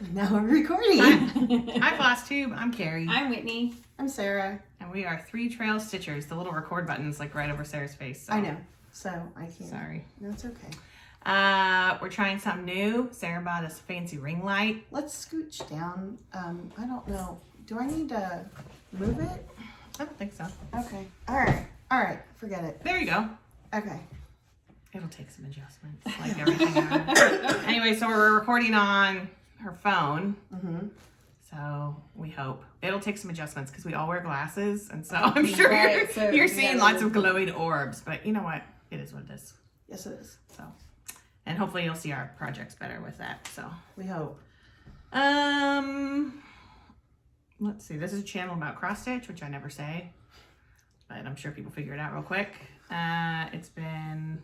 Now we're recording. Hi, Flosstube. I'm Carrie. I'm Whitney. I'm Sarah. And we are 3 Trail Stitchers. The little record button's like right over Sarah's face. So. I know. So I can't. Sorry. No, it's okay. We're trying something new. Sarah bought us a fancy ring light. Let's scooch down. I don't know. Do I need to move it? I don't think so. Okay. All right. All right. Forget it. There you go. Okay. It'll take some adjustments, like everything else. Anyway, so we're recording on her phone. Mm-hmm. So we hope. It'll take some adjustments because we all wear glasses. And so I'm sure Right, so you're seeing lots of glowing orbs. But you know what? It is what it is. Yes, it is. So, and hopefully you'll see our projects better with that. So We hope. Let's see. This is a channel about cross stitch, which I never say, but I'm sure people figure it out real quick. It's been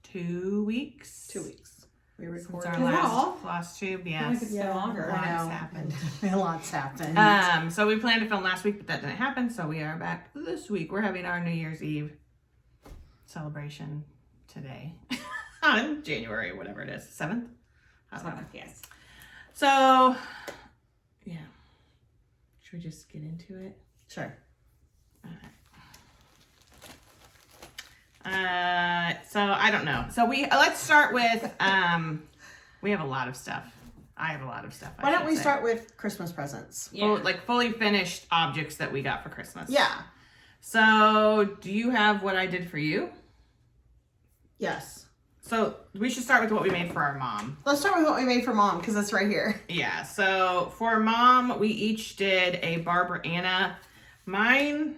2 weeks. 2 weeks. We Since recorded. our Is that last all? Flosstube, I feel like yes. it's been longer. Lots I know. happened. Lots happened. So we planned to film last week, but that didn't happen. So we are back this week. We're having our New Year's Eve celebration today on January, whatever it is, 7th. I don't know. Yes. So, yeah. Should we just get into it? Sure. So I don't know. So let's start with we have a lot of stuff. I have a lot of stuff. Why don't we start with Christmas presents? Yeah. Like fully finished objects that we got for Christmas? Yeah. So do you have what I did for you? Yes. So we should start with what we made for our mom. Let's start with what we made for Mom because it's right here. Yeah. So for Mom, we each did a Barbara Anna. Mine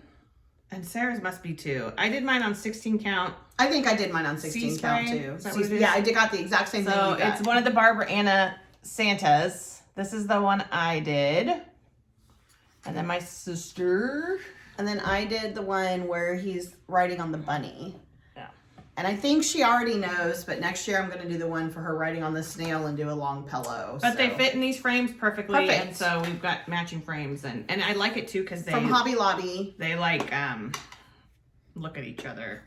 and Sarah's must be too. I did mine on 16 count. I think I did mine on 16 count spray? too. Is that what it is? Yeah, I got the exact same thing. So you got. it's one of the Barbara Anna Santas. This is the one I did. And then my sister. And then I did the one where he's riding on the bunny. Yeah. And I think she already knows, but next year I'm going to do the one for her riding on the snail and do a long pillow. But they fit in these frames perfectly. Perfect. And so we've got matching frames. And I like it too because they, from Hobby Lobby. they like look at each other.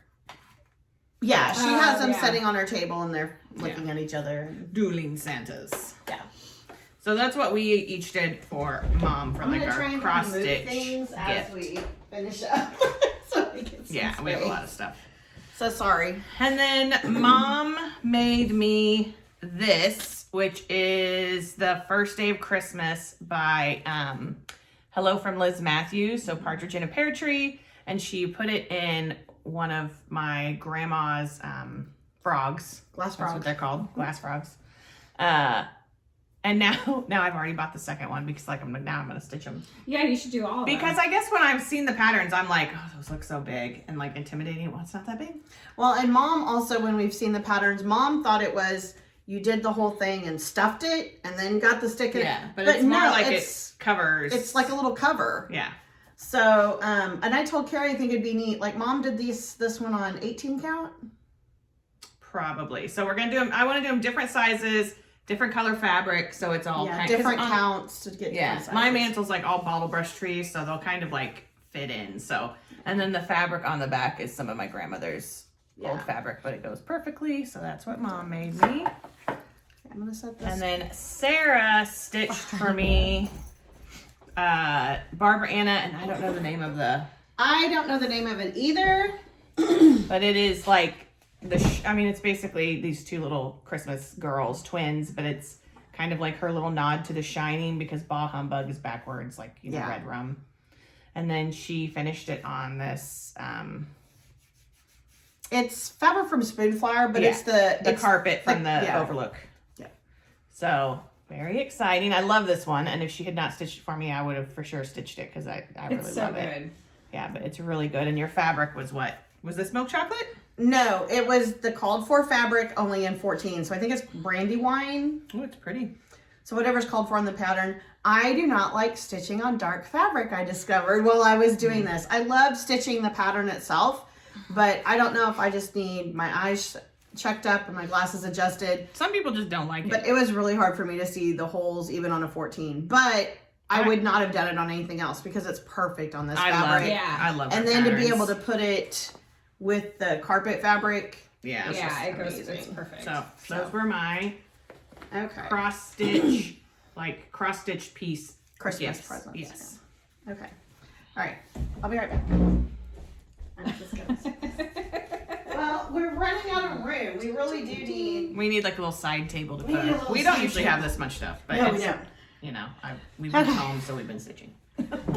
Yeah, she has them yeah. sitting on her table and they're looking at each other. Dueling Santas. Yeah. So that's what we each did for Mom for I'm like going to our try and cross move stitch things as gift. we finish up. So we get some Yeah, we have a space. lot of stuff. So sorry. And then Mom made me this, which is the First Day of Christmas by Hello from Liz Matthews. So Partridge in a Pear Tree. And she put it in one of my grandma's frogs. Glass That's frog. what they're called. Glass frogs. And now I've already bought the second one because like now I'm gonna stitch them. Yeah, you should do all of Because them. I guess when I've seen the patterns, I'm like, oh, those look so big and like intimidating. Well, it's not that big. Well, and Mom also, when we've seen the patterns, Mom thought it was you did the whole thing and stuffed it and then got the stick in it. But it's more no, like it's it covers. it's like a little cover. Yeah. So, and I told Carrie I think it'd be neat. Like Mom did this one on 18 count. Probably. So we're gonna do them. I want to do them different sizes, different color fabric, so it's all Yeah, kind different counts to get Yeah, different sizes. my mantle's like all bottle brush trees, so they'll kind of like fit in. So, and then the fabric on the back is some of my grandmother's old fabric, but it goes perfectly. So that's what Mom made me. I'm gonna set this. And then Sarah stitched for me Barbara Anna, and I don't know the name of I don't know the name of it either. but it is like I mean, it's basically these two little Christmas girls, twins, but it's kind of like her little nod to The Shining because Bah Humbug is backwards, like, you know, Yeah. red rum. And then she finished it on this, It's fabric from Spoonflower, but it's the carpet from like- the yeah. Overlook. Yeah. So, very exciting. I love this one. And if she had not stitched it for me, I would have for sure stitched it because I really It's so love good. it. Yeah, but it's really good. And your fabric was what? Was this milk chocolate? No, it was the called for fabric only in 14. So I think it's Brandywine. Oh, it's pretty. So whatever's called for on the pattern. I do not like stitching on dark fabric, I discovered while I was doing this. I love stitching the pattern itself, but I don't know if I just need my eyes checked up and my glasses adjusted. Some people just don't like it. But it was really hard for me to see the holes even on a 14. But I would not have done it on anything else because it's perfect on this fabric. Love it. Yeah. I love it. And then to be able to put it with the carpet fabric. Yeah. Yeah, it goes. amazing. It's perfect. So those were my Okay. cross stitch like cross-stitched piece. Christmas presents. Yes. Yeah. Okay. All right. I'll be right back. I'm just gonna... Well, we're running out of room. We really do need... We need like a little side table to We need a put. little We don't side usually table. have this much stuff, but No, we it's, don't. you know, we've been home, so we've been stitching.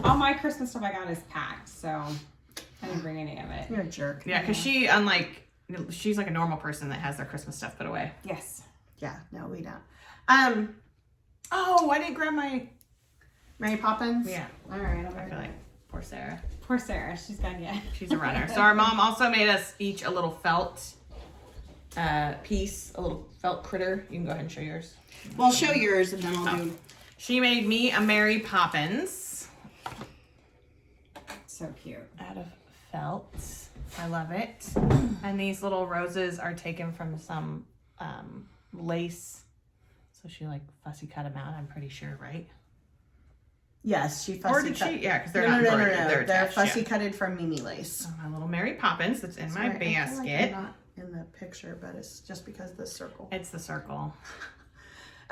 All my Christmas stuff I got is packed, so I didn't bring any of it. You're a jerk. Yeah, because she's like a normal person that has their Christmas stuff put away. Yes. Yeah, no, we don't. Oh, I didn't grab my. Mary Poppins? Yeah. All right, I'll be I right feel back. like poor Sarah. Poor Sarah, she's gone yet. She's a runner. So our mom also made us each a little felt piece, a little felt critter. You can go ahead and show yours. Well, show yours and then I'll do... She made me a Mary Poppins So cute. out of felt. I love it. And these little roses are taken from some lace. So she like fussy cut them out, I'm pretty sure, right? Yes, she fussy Or did cut... she? Yeah, because they're No, not no, no, embroidered. no. They're They're attached, fussy yeah. cutted from Mimi lace. So my little Mary Poppins that's in my Sorry, I feel like basket. I'm not in the picture, but it's just because of the circle. It's the circle.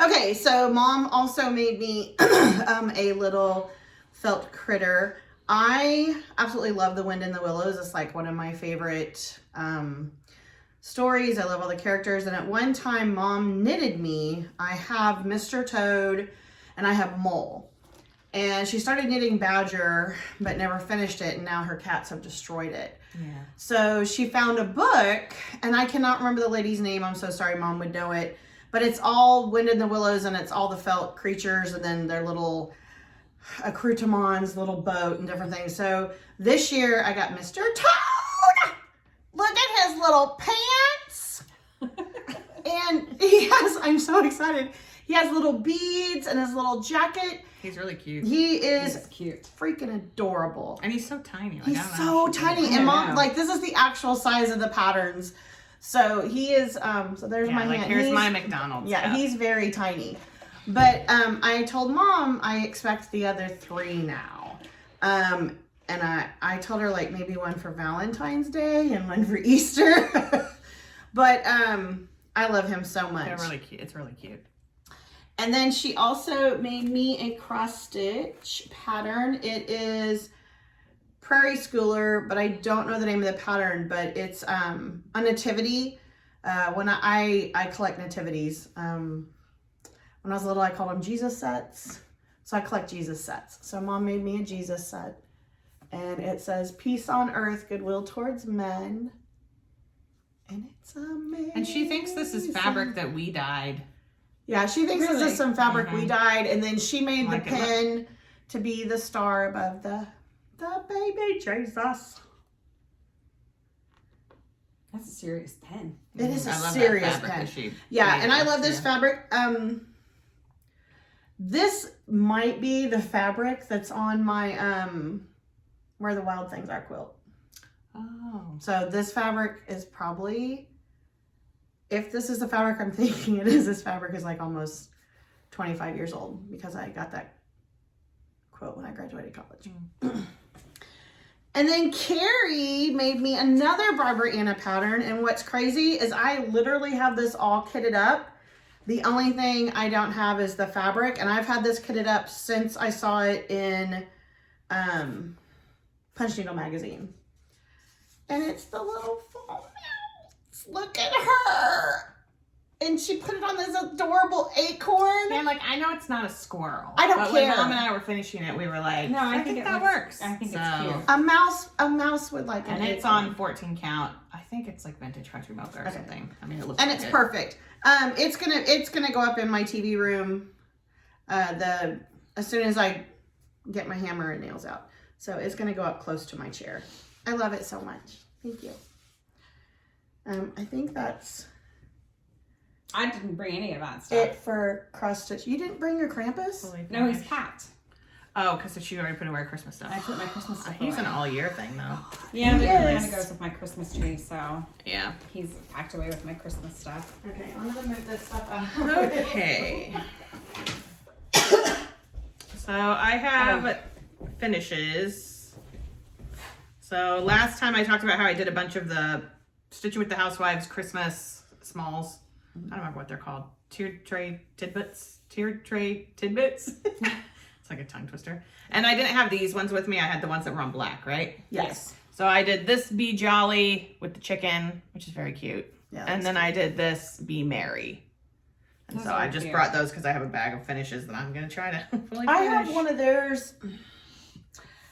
Okay, so Mom also made me a little felt critter. I absolutely love The Wind in the Willows. It's like one of my favorite stories. I love all the characters. And at one time, Mom knitted me. I have Mr. Toad and I have Mole. And she started knitting Badger, but never finished it. And now her cats have destroyed it. Yeah. So she found a book, and I cannot remember the lady's name. I'm so sorry, Mom would know it. But it's all Wind in the Willows, and it's all the felt creatures, and then their little accoutrements, little boat, and different things. So this year, I got Mr. Toad. Look at his little pants. And he has, I'm so excited. He has little beads and his little jacket. He's really cute. He is He's cute. freaking adorable. And he's so tiny. Like, He's I don't so know how she did tiny. it. And I Mom, know. like, this is the actual size of the patterns. So he is, so there's Yeah, my like hand. here's He's- my McDonald's. Yeah, cup. he's very tiny. But I told Mom I expect the other 3 now. And I told her like maybe one for Valentine's Day and one for Easter. But I love him so much. They're really cute. It's really cute. And then she also made me a cross stitch pattern. It is Prairie Schooler, but I don't know the name of the pattern, but it's a nativity. When I collect nativities. When I was little, I called them Jesus sets. So I collect Jesus sets. So Mom made me a Jesus set. And it says, peace on earth, goodwill towards men. And it's amazing. And she thinks this is fabric that we dyed. Yeah, she thinks this Really? is some fabric we Mhm. dyed, and then she made Like the it. pin to be the star above the baby Jesus. That's a serious pen. It is a I love that serious fabric pen. that she Yeah, made and I us, love this yeah. fabric. This might be the fabric that's on my Where the Wild Things Are quilt. Oh. So this fabric is probably, if this is the fabric I'm thinking it is, this fabric is like almost 25 years old because I got that quilt when I graduated college. And then Carrie made me another Barbara Anna pattern. And what's crazy is I literally have this all kitted up. The only thing I don't have is the fabric. And I've had this kitted up since I saw it in Punch Needle magazine. And it's the little fall mouse. Look at her. And she put it on this adorable acorn. Yeah, like I know it's not a squirrel. I don't but care. When Mom and I were finishing it, we were like, No, I think that works. I think So- it's cute. A mouse would like And an it's acorn. on 14 count. I think it's like vintage country mocha or Okay. something. I mean, it looks And like it's it. perfect. It's gonna go up in my TV room as soon as I get my hammer and nails out. So it's gonna go up close to my chair. I love it so much. Thank you. I think that's I didn't bring any of that it stuff. for cross stitch. You didn't bring your Krampus? Holy No, he's gosh. packed. Oh, because she already put away Christmas stuff. I put my Christmas stuff He's away. an all-year thing, though. Yeah, but it Yes. kind of goes with my Christmas tree, so Yeah. he's packed away with my Christmas stuff. Okay, I'm gonna move this stuff out. Okay. So I have finishes. So last time I talked about how I did a bunch of the Stitching with the Housewives Christmas smalls. I don't remember what they're called. Tiered tray tidbits. It's like a tongue twister. And I didn't have these ones with me. I had the ones that were on black, right? Yes. So I did this Be Jolly with the chicken, which is very cute. Yeah. And then I did this Be Merry. And Those so are I just cute. brought those because I have a bag of finishes that I'm going to try to fully finish. I have one of theirs.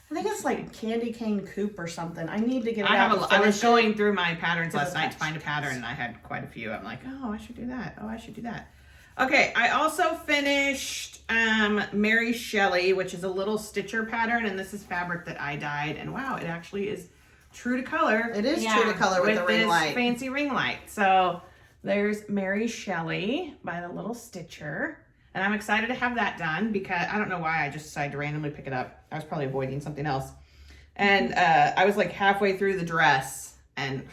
I think it's like Candy Cane Coupe or something. I need to get it out. and I was finish it. going through my patterns Because last of night to find a pattern, and I had quite a few. I'm like, oh, I should do that. Oh, I should do that. Okay, I also finished Mary Shelley, which is a little stitcher pattern, and this is fabric that I dyed, and wow, it actually is true to color. It is Yeah, true to color with the ring this light. fancy ring light. So there's Mary Shelley by the little stitcher. And I'm excited to have that done because I don't know why I just decided to randomly pick it up. I was probably avoiding something else. And I was like halfway through the dress and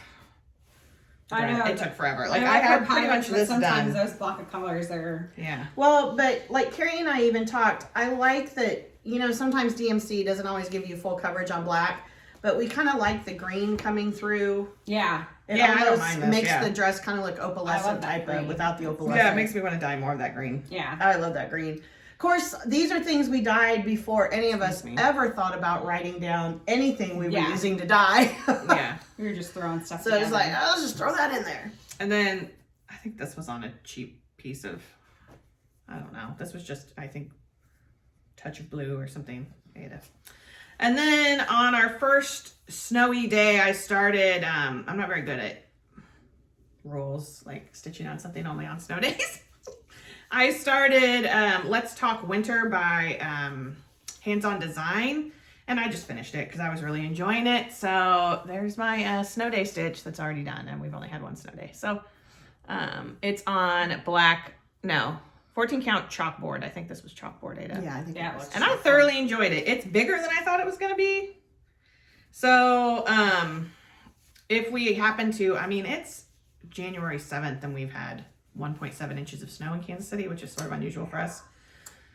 I know. it took forever. Like I I like had her pretty patterns, much but this sometimes done. those block of colors are. Yeah. Well, but like Carrie and I even talked, I like that, you know, sometimes DMC doesn't always give you full coverage on black, but we kind of like the green coming through. Yeah. It Yeah, I don't almost mind this, makes yeah. the dress kind of look I love opalescent that type of green. without the opalescent. Yeah, it makes me want to dye more of that green. Yeah. I love that green. Of course, these are things we dyed before any of us Excuse me. ever thought about writing down anything we were Yeah. using to dye. Yeah. We were just throwing stuff So together. it's like, oh, let's just throw that in there. And then I think this was on a cheap piece of, I don't know. This was just, I think, touch of blue or something. And then on our first snowy day, I started, I'm not very good at rules, like stitching on something only on snow days. I started Let's Talk Winter by Hands On Design, and I just finished it because I was really enjoying it. So there's my snow day stitch that's already done, and we've only had one snow day. So it's on 14 count chalkboard. I think this was chalkboard, Ada. Yeah, I think Yeah, it was. And I thoroughly enjoyed it. It's bigger than I thought it was going to be. So if we happen to, I mean, it's January 7th and we've had 1.7 inches of snow in Kansas City, which is sort of unusual for us.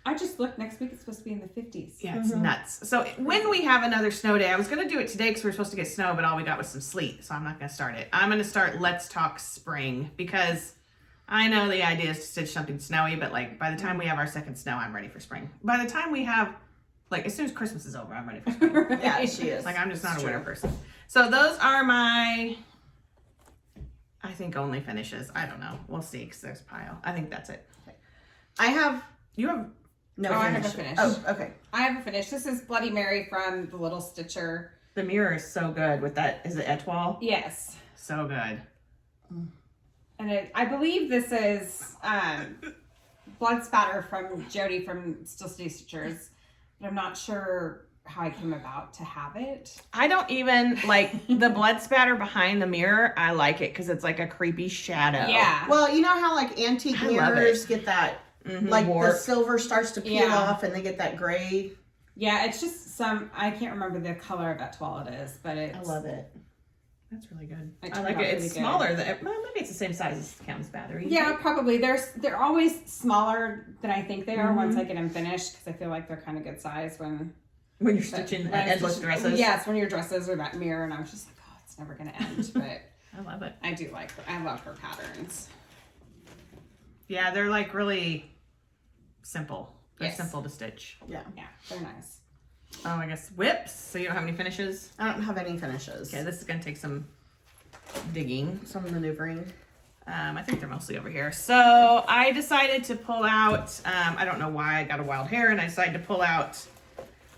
I just looked. Next week it's supposed to be in the 50s. Yeah, it's nuts. So when we have another snow day, I was going to do it today because we were supposed to get snow, but all we got was some sleet. So I'm not going to start it. I'm going to start Let's Talk Spring because I know the idea is to stitch something snowy, but like by the time we have our second snow, I'm ready for spring. By the time we have, like as soon as Christmas is over, I'm ready for spring. Yeah, she is. Like I'm just not It's a winter true. person. So those are my, I think only finishes. I don't know. We'll see because there's a pile. I think that's it. I have You have, no Oh, I have finish. a finish. Oh, okay. I have a finish. This is Bloody Mary from the Little Stitcher. the mirror is so good with that. Is it Etoile? Yes. So good. And I believe this is Blood Spatter from Jody from Still City Stitchers. But I'm not sure how I came about to have it. I don't even like the blood spatter behind the mirror. I like it because it's like a creepy shadow. Yeah. Well, you know how like antique I love mirrors get that, Mhm, like the warp. silver starts to peel Yeah. off and they get that gray. Yeah, it's just I can't remember the color of that toile it is, but it's. I love it. That's really good. It I turned like out it. really It's good. smaller than well, maybe it's the same size as Cam's battery. Yeah, probably. They're always smaller than I think they are once I get them finished because I feel like they're kind of good size when When you're stitching when I'm endless stitching- dresses. Yes, when your dresses or that mirror, and I was just like, oh, it's never gonna end. But I love it. I do like her. I love her patterns. Yeah, they're like really simple. They're Yes. simple to stitch. Yeah, they're nice. Oh, I guess whips. So you don't have any finishes? I don't have any finishes. Okay, this is gonna take some digging. Some maneuvering. I think they're mostly over here. So I decided to pull out, I don't know why I got a wild hair, and I decided to pull out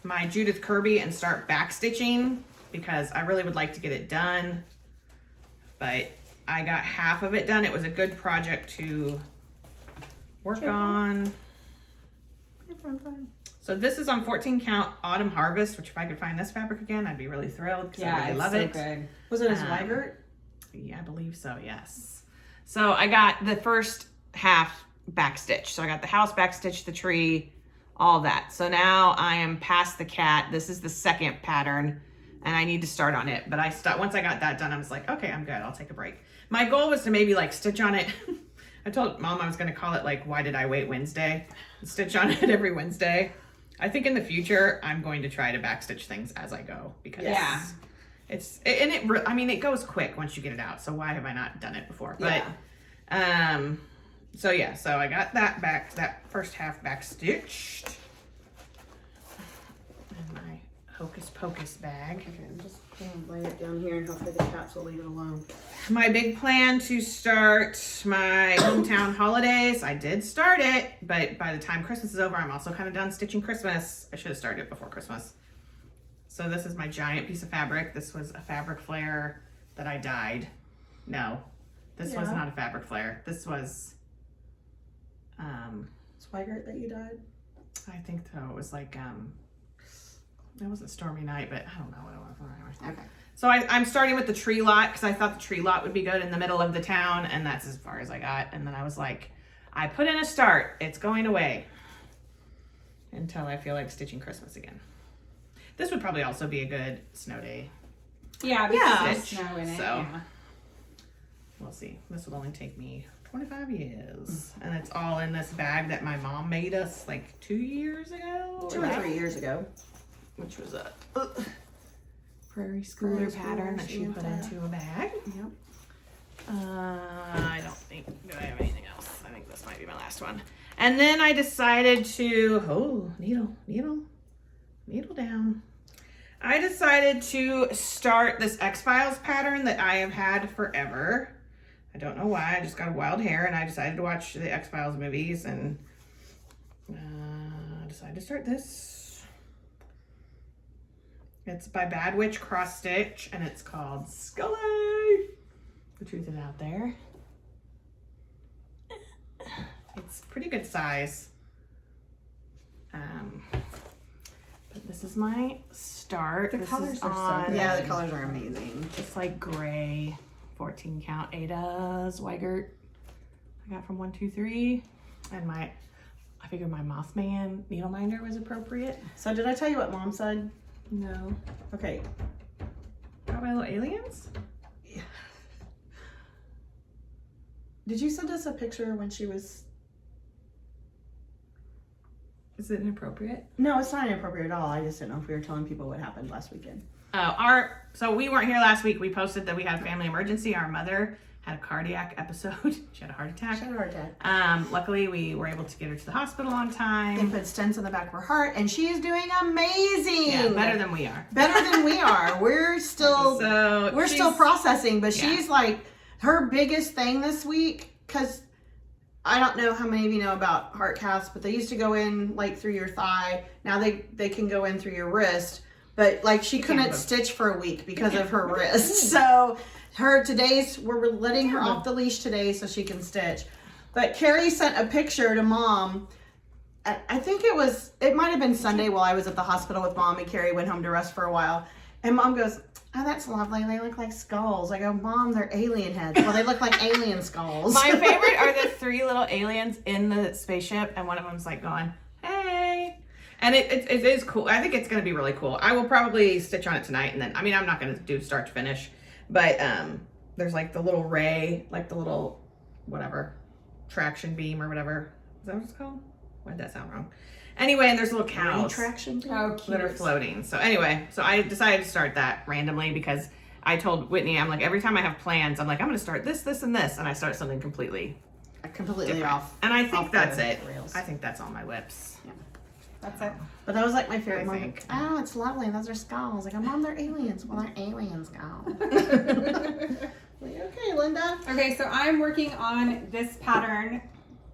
my Judith Kirby and start back stitching because I really would like to get it done. But I got half of it done. It was a good project to work on. So this is on 14 count Autumn Harvest, which if I could find this fabric again, I'd be really thrilled because I really it's love so it. good. Was it a Um, Zweigert? Yeah, I believe so, yes. So I got the first half backstitch. So I got the house backstitch, the tree, all that. So now I am past the cat. This is the second pattern and I need to start on it. But once I got that done, I was like, okay, I'm good. I'll take a break. My goal was to maybe like stitch on it. I told Mom I was going to call it like, why did I wait Wednesday? Stitch on it every Wednesday. I think in the future, I'm going to try to backstitch things as I go because Yeah. it goes quick once you get it out. So why have I not done it before? But So yeah, so I got that first half back stitched. And my Hocus Pocus bag. Okay, I'm just gonna lay it down here and hopefully the cats will leave it alone. My big plan to start my hometown holidays. I did start it, but by the time Christmas is over, I'm also kind of done stitching Christmas. I should have started it before Christmas. So this is my giant piece of fabric. This was a fabric flare that I dyed. No, this was not a fabric flare. This was, Swigert that you dyed? I think so. It was like, it wasn't Stormy Night, but I don't know what it was. Okay. So I'm starting with the tree lot because I thought the tree lot would be good in the middle of the town, and that's as far as I got. And then I was like, I put in a start. It's going away until I feel like stitching Christmas again. This would probably also be a good snow day. Yeah, there's snow in it. So Yeah. we'll see. This will only take me 25 years. And it's all in this bag that my mom made us like 2 years ago. 2 or 3 years ago. Which was a prairie schooler pattern that she put into a bag. Yep. I don't think, do I have anything else? I think this might be my last one. And then I decided to, needle down. I decided to start this X-Files pattern that I have had forever. I don't know why, I just got wild hair and I decided to watch the X-Files movies and decided to start this. It's by Bad Witch Cross Stitch and it's called Scully. The truth is out there. It's pretty good size. But this is my start. The this colors is are so on, good. Yeah, the colors are amazing. it's like gray, 14 count Ada Zweigert. I got from 123. And I figured my Mothman needle minder was appropriate. So did I tell you what Mom said? No. Okay. Got my little aliens? Did you send us a picture when she was... Is it inappropriate? No, it's not inappropriate at all. I just didn't know if we were telling people what happened last weekend. So we weren't here last week. We posted that we had a family emergency. Our mother had a cardiac episode. She had a heart attack. She had a heart attack. Luckily we were able to get her to the hospital on They time. put stents in the back of her heart, and she is doing amazing. Yeah, better than we are. Better than we are. We're still So still processing, but Yeah. she's like her biggest thing this week, because I don't know how many of you know about heart caths, but they used to go in like through your thigh. Now they can go in through your wrist, but like she couldn't stitch for a week because of her wrist. So we're letting her off the leash today so she can stitch. But Carrie sent a picture to Mom. I think it might have been Sunday while I was at the hospital with Mom, and Carrie went home to rest for a while. And Mom goes, "Oh, that's lovely. They look like skulls." I go, "Mom, they're alien heads." Well, they look like alien skulls. My favorite are the 3 little aliens in the spaceship, and one of them's like going, "Hey." And it is cool. I think it's going to be really cool. I will probably stitch on it tonight, and then, I mean, I'm not going to do start to finish, but there's like the little ray, like the little, whatever, traction beam or whatever. Is that what it's called? Why did that sound wrong? Anyway, and there's little cows Retraction. Oh, that are cute. floating. So anyway, so I decided to start that randomly because I told Whitney, I'm like, every time I have plans, I'm like, I'm going to start this, this, and this. And I start something completely Completely different. off. And I think off that's the it. rails. I think that's all my whips. That's it. But that was like my favorite I moment. think. Oh, it's lovely. Those are skulls. Like, Mom, they're aliens. Well, they're alien skulls. Like, okay, Linda. Okay, so I'm working on this pattern.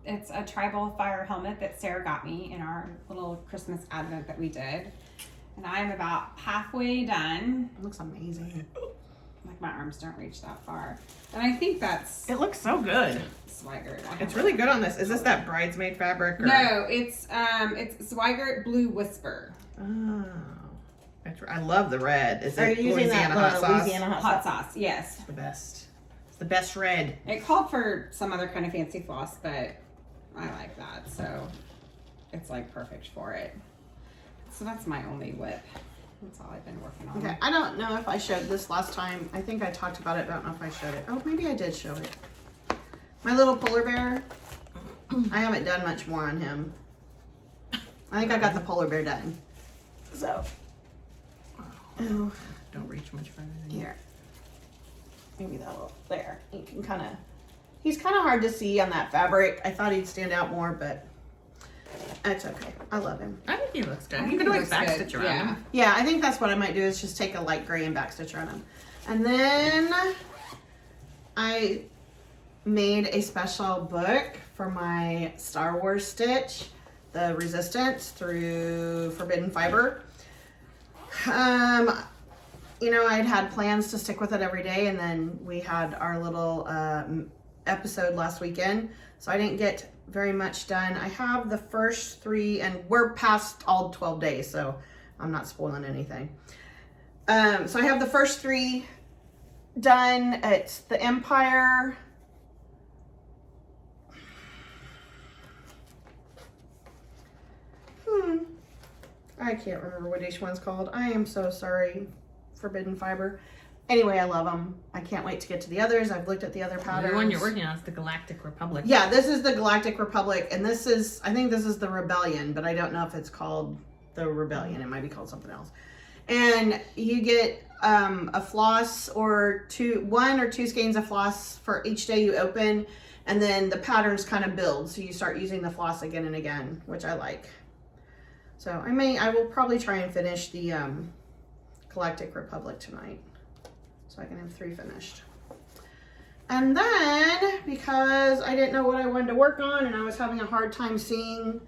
It's a tribal fire helmet that Sarah got me in our little Christmas advent that we did. And I'm about halfway done. It looks amazing. Like my arms don't reach that far. And I think that's It looks so good. Swigert. It's really good on this. Is this that bridesmaid fabric? Or? No, it's Swigert Blue Whisper. Oh. I love the red. Is Are it you using Louisiana that hot sauce? Louisiana hot Hot sauce? sauce, yes. It's the best. It's the best red. It called for some other kind of fancy floss, but I like that, so it's like perfect for it. So that's my only whip. That's all I've been working on. Okay, I don't know if I showed this last time. I think I talked about it, but I don't know if I showed it. Oh, maybe I did show it. My little polar bear. I haven't done much more on him. I think I got the polar bear done. So, oh, Don't reach much further than you. here. Maybe that'll, there. You can kind of, He's kind of hard to see on that fabric. I thought he'd stand out more, but it's okay. I love him. I think he looks good. I You think can he always looks good. backstitch around Yeah. him. Yeah, I think that's what I might do is just take a light gray and backstitch around him. And then I made a special book for my Star Wars stitch, the Resistance through Forbidden Fiber. You know, I'd had plans to stick with it every day, and then we had our little episode last weekend, so I didn't get very much done. I have the first 3, and we're past all 12 days, so I'm not spoiling anything. So I have the first 3 done. It's the Empire. I can't remember what each one's called. I am so sorry. Forbidden Fiber. Anyway, I love them. I can't wait to get to the others. I've looked at the other patterns. The one you're working on is the Galactic Republic. Yeah, this is the Galactic Republic, and this is, I think this is the Rebellion, but I don't know if it's called the Rebellion. It might be called something else. And you get a floss or 1 or 2 skeins of floss for each day you open, and then the patterns kind of build, so you start using the floss again and again, which I like. So I will probably try and finish the Galactic Republic tonight, so I can have 3 finished. And then, because I didn't know what I wanted to work on and I was having a hard time seeing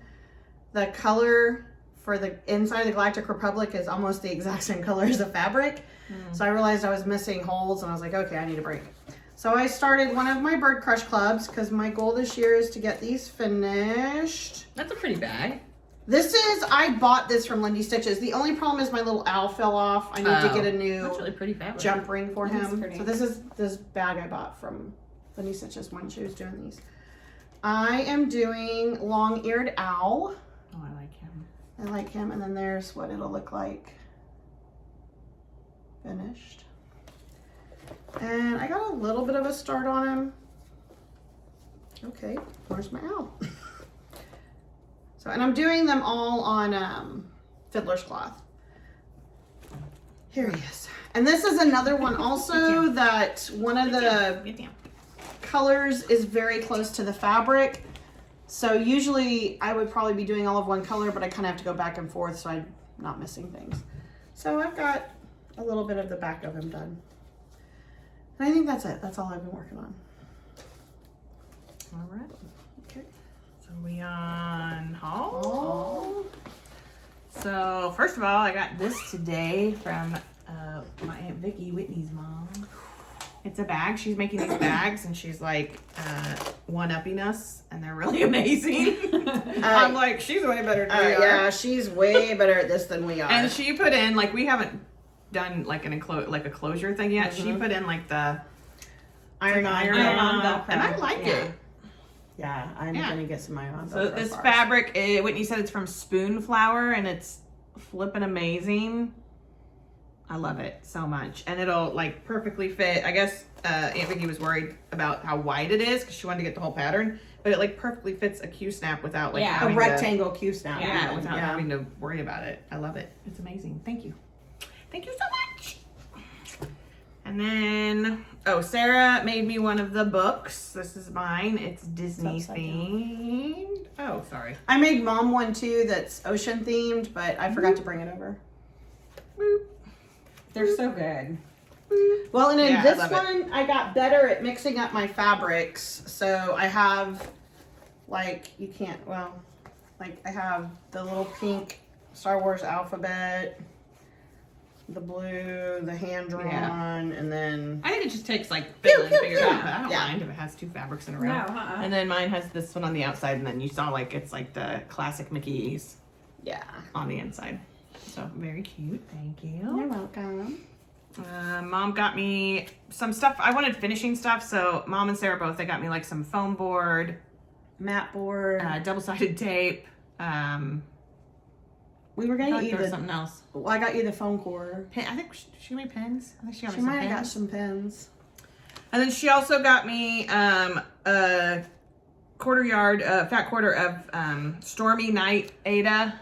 the color for the inside of the Galactic Republic is almost the exact same color as the fabric. So I realized I was missing holes, and I was like, okay, I need a break. So I started one of my bird crush clubs because my goal this year is to get these finished. That's a pretty bag. I bought this from Lindy Stitches. The only problem is my little owl fell off. I need to get a new That's really pretty fabric. jump ring for That's him. pretty. So this is this bag I bought from Lindy Stitches when she was doing these. I am doing long-eared owl. Oh, I like him. I like him. And then there's what it'll look like finished. And I got a little bit of a start on him. Okay, where's my owl? So, and I'm doing them all on fiddler's cloth. Here he is. And this is another one also that one of the Get down. colors is very close to the fabric. So usually I would probably be doing all of one color, but I kind of have to go back and forth so I'm not missing things. So I've got a little bit of the back of him done. And I think that's it. That's all I've been working on. All right. Okay. So we on haul? Oh. So first of all, I got this today from my Aunt Vicky, Whitney's mom. It's a bag. She's making these bags, and she's like one-upping us, and they're really amazing. I'm like, she's way better than we are. Yeah, she's way better at this than we are. And she put in, like, we haven't done like a closure thing yet. She put in like the iron-on Velcro. and I like it. Yeah, I'm Yeah. gonna get some iron-on So Velcro this bars. fabric, Whitney said it's from Spoon Flower, and it's flipping amazing. I love it so much, and it'll like perfectly fit. I guess Aunt Vicky was worried about how wide it is because she wanted to get the whole pattern, but it like perfectly fits a Q snap without like Yeah. a having rectangle Q snap. To, without having to worry about it. I love it. It's amazing. Thank you so much. And then Sarah made me one of the books. This is mine. It's Disney It's upside down. themed. Oh, sorry. I made mom one too that's ocean themed, but I forgot to bring it over. Boop. They're so good. Well, and in Yeah, I this love it. one, I got better at mixing up my fabrics. So I have, like, I have the little pink Star Wars alphabet, the blue, the hand-drawn, and then... I think it just takes like fiddling to figure it out. yeah. But I don't Yeah. mind if it has 2 fabrics in a row. No, And then mine has this one on the outside, and then you saw like it's like the classic Mickey's Yeah. on the inside. So very cute. Thank You're you. welcome. Mom got me some stuff. I wanted finishing stuff, so Mom and Sarah both, they got me like some foam board, Mat board. double-sided tape. We were I going thought to there eat was the... something else. Well, I got you the foam core. I think she made pins. I think she got She me some might have got pins. some pins. And then she also got me a fat quarter of Stormy Night Ada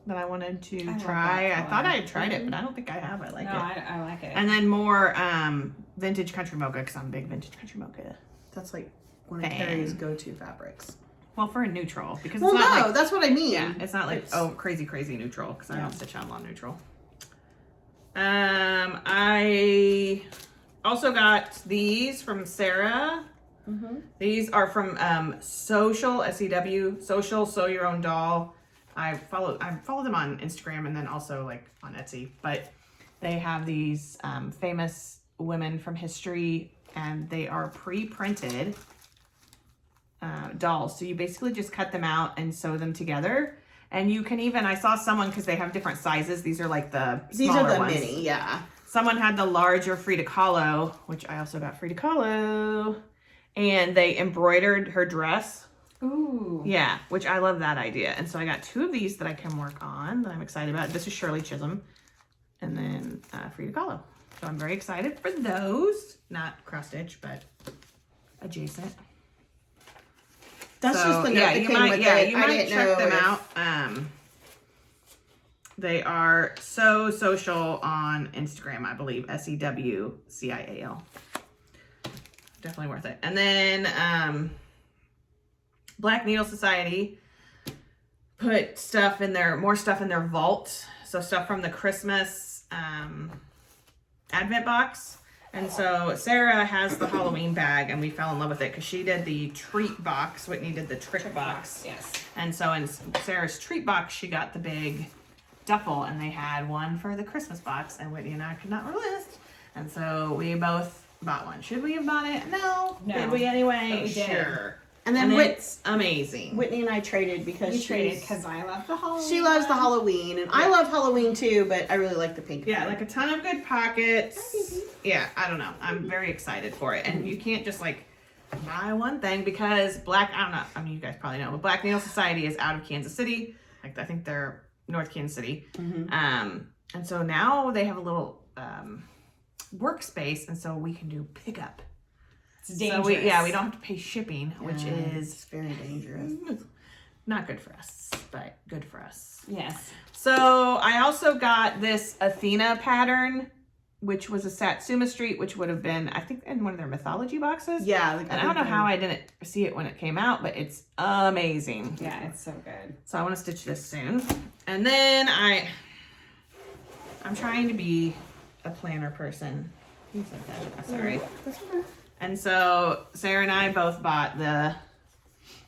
that I wanted to love try. that I thought I had color. tried it, but I don't think I have. I like No, it. I like it. And then more vintage country mocha because I'm a big vintage country mocha. That's like one of Carrie's go-to fabrics. Well, for a neutral, because Well, it's not no, that's what I mean. yeah, it's not like crazy neutral, because I don't stitch on lawn neutral. I also got these from Sarah. These are from Social SEW Social Sew Your Own Doll. I follow them on Instagram and then also like on Etsy. But they have these famous women from history, and they are pre-printed dolls. So you basically just cut them out and sew them together. And you can even, I saw someone, because they have different sizes. These are like the smaller ones. Mini, yeah. Someone had the larger Frida Kahlo, which I also got Frida Kahlo. And they embroidered her dress. Ooh. Yeah, which I love that idea. And so I got 2 of these that I can work on that I'm excited about. This is Shirley Chisholm. And then Frida Kahlo. So I'm very excited for those. Not cross stitch, but adjacent. That's just the yeah, thing you might, with yeah, it. you I might didn't check know them if- out. They are so social on Instagram, I believe. SEWCIAL. Definitely worth it. And then Black Needle Society put stuff in more stuff in their vault. So stuff from the Christmas Advent box. And so Sarah has the Halloween bag, and we fell in love with it because she did the treat box. Whitney did the trick box. Yes. And so in Sarah's treat box, she got the big duffel, and they had one for the Christmas box, and Whitney and I could not resist. And so we both bought one. Should we have bought it? No. Did we anyway? But we did. Sure. And then it's amazing. Whitney and I traded because because I love the Halloween. she loves the Halloween, and I love Halloween too, but I really like the pink. Yeah, one. like a ton of good pockets. Yeah, I don't know. I'm very excited for it. And you can't just like buy one thing because I don't know. I mean, you guys probably know, but Black Needle Society is out of Kansas City. Like, I think they're North Kansas City. And so now they have a little workspace, and so we can do pickup. It's dangerous. So we don't have to pay shipping, which is very dangerous. not good for us, but good for us. Yes. So I also got this Athena pattern, which was a Satsuma Street, which would have been, I think, in one of their mythology boxes. Yeah. And I don't know how I didn't see it when it came out, but it's amazing. Yeah, it's so good. So I want to stitch this soon. And then I'm trying to be a planner person. Who said that? Sorry. And so Sarah and I both bought the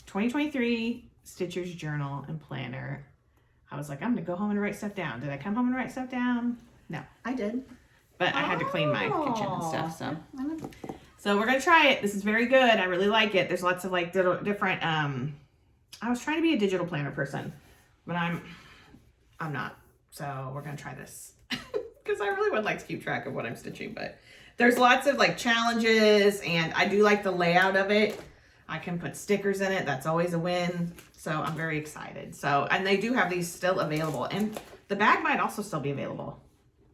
2023 Stitcher's Journal and Planner. I was like, I'm going to go home and write stuff down. Did I come home and write stuff down? No. I did. But I had to clean my kitchen and stuff, so we're gonna try it. This is very good. I really like it. There's lots of like different. I was trying to be a digital planner person, but I'm not. So we're gonna try this because I really would like to keep track of what I'm stitching. But there's lots of like challenges, and I do like the layout of it. I can put stickers in it. That's always a win. So I'm very excited. So, and they do have these still available, and the bag might also still be available.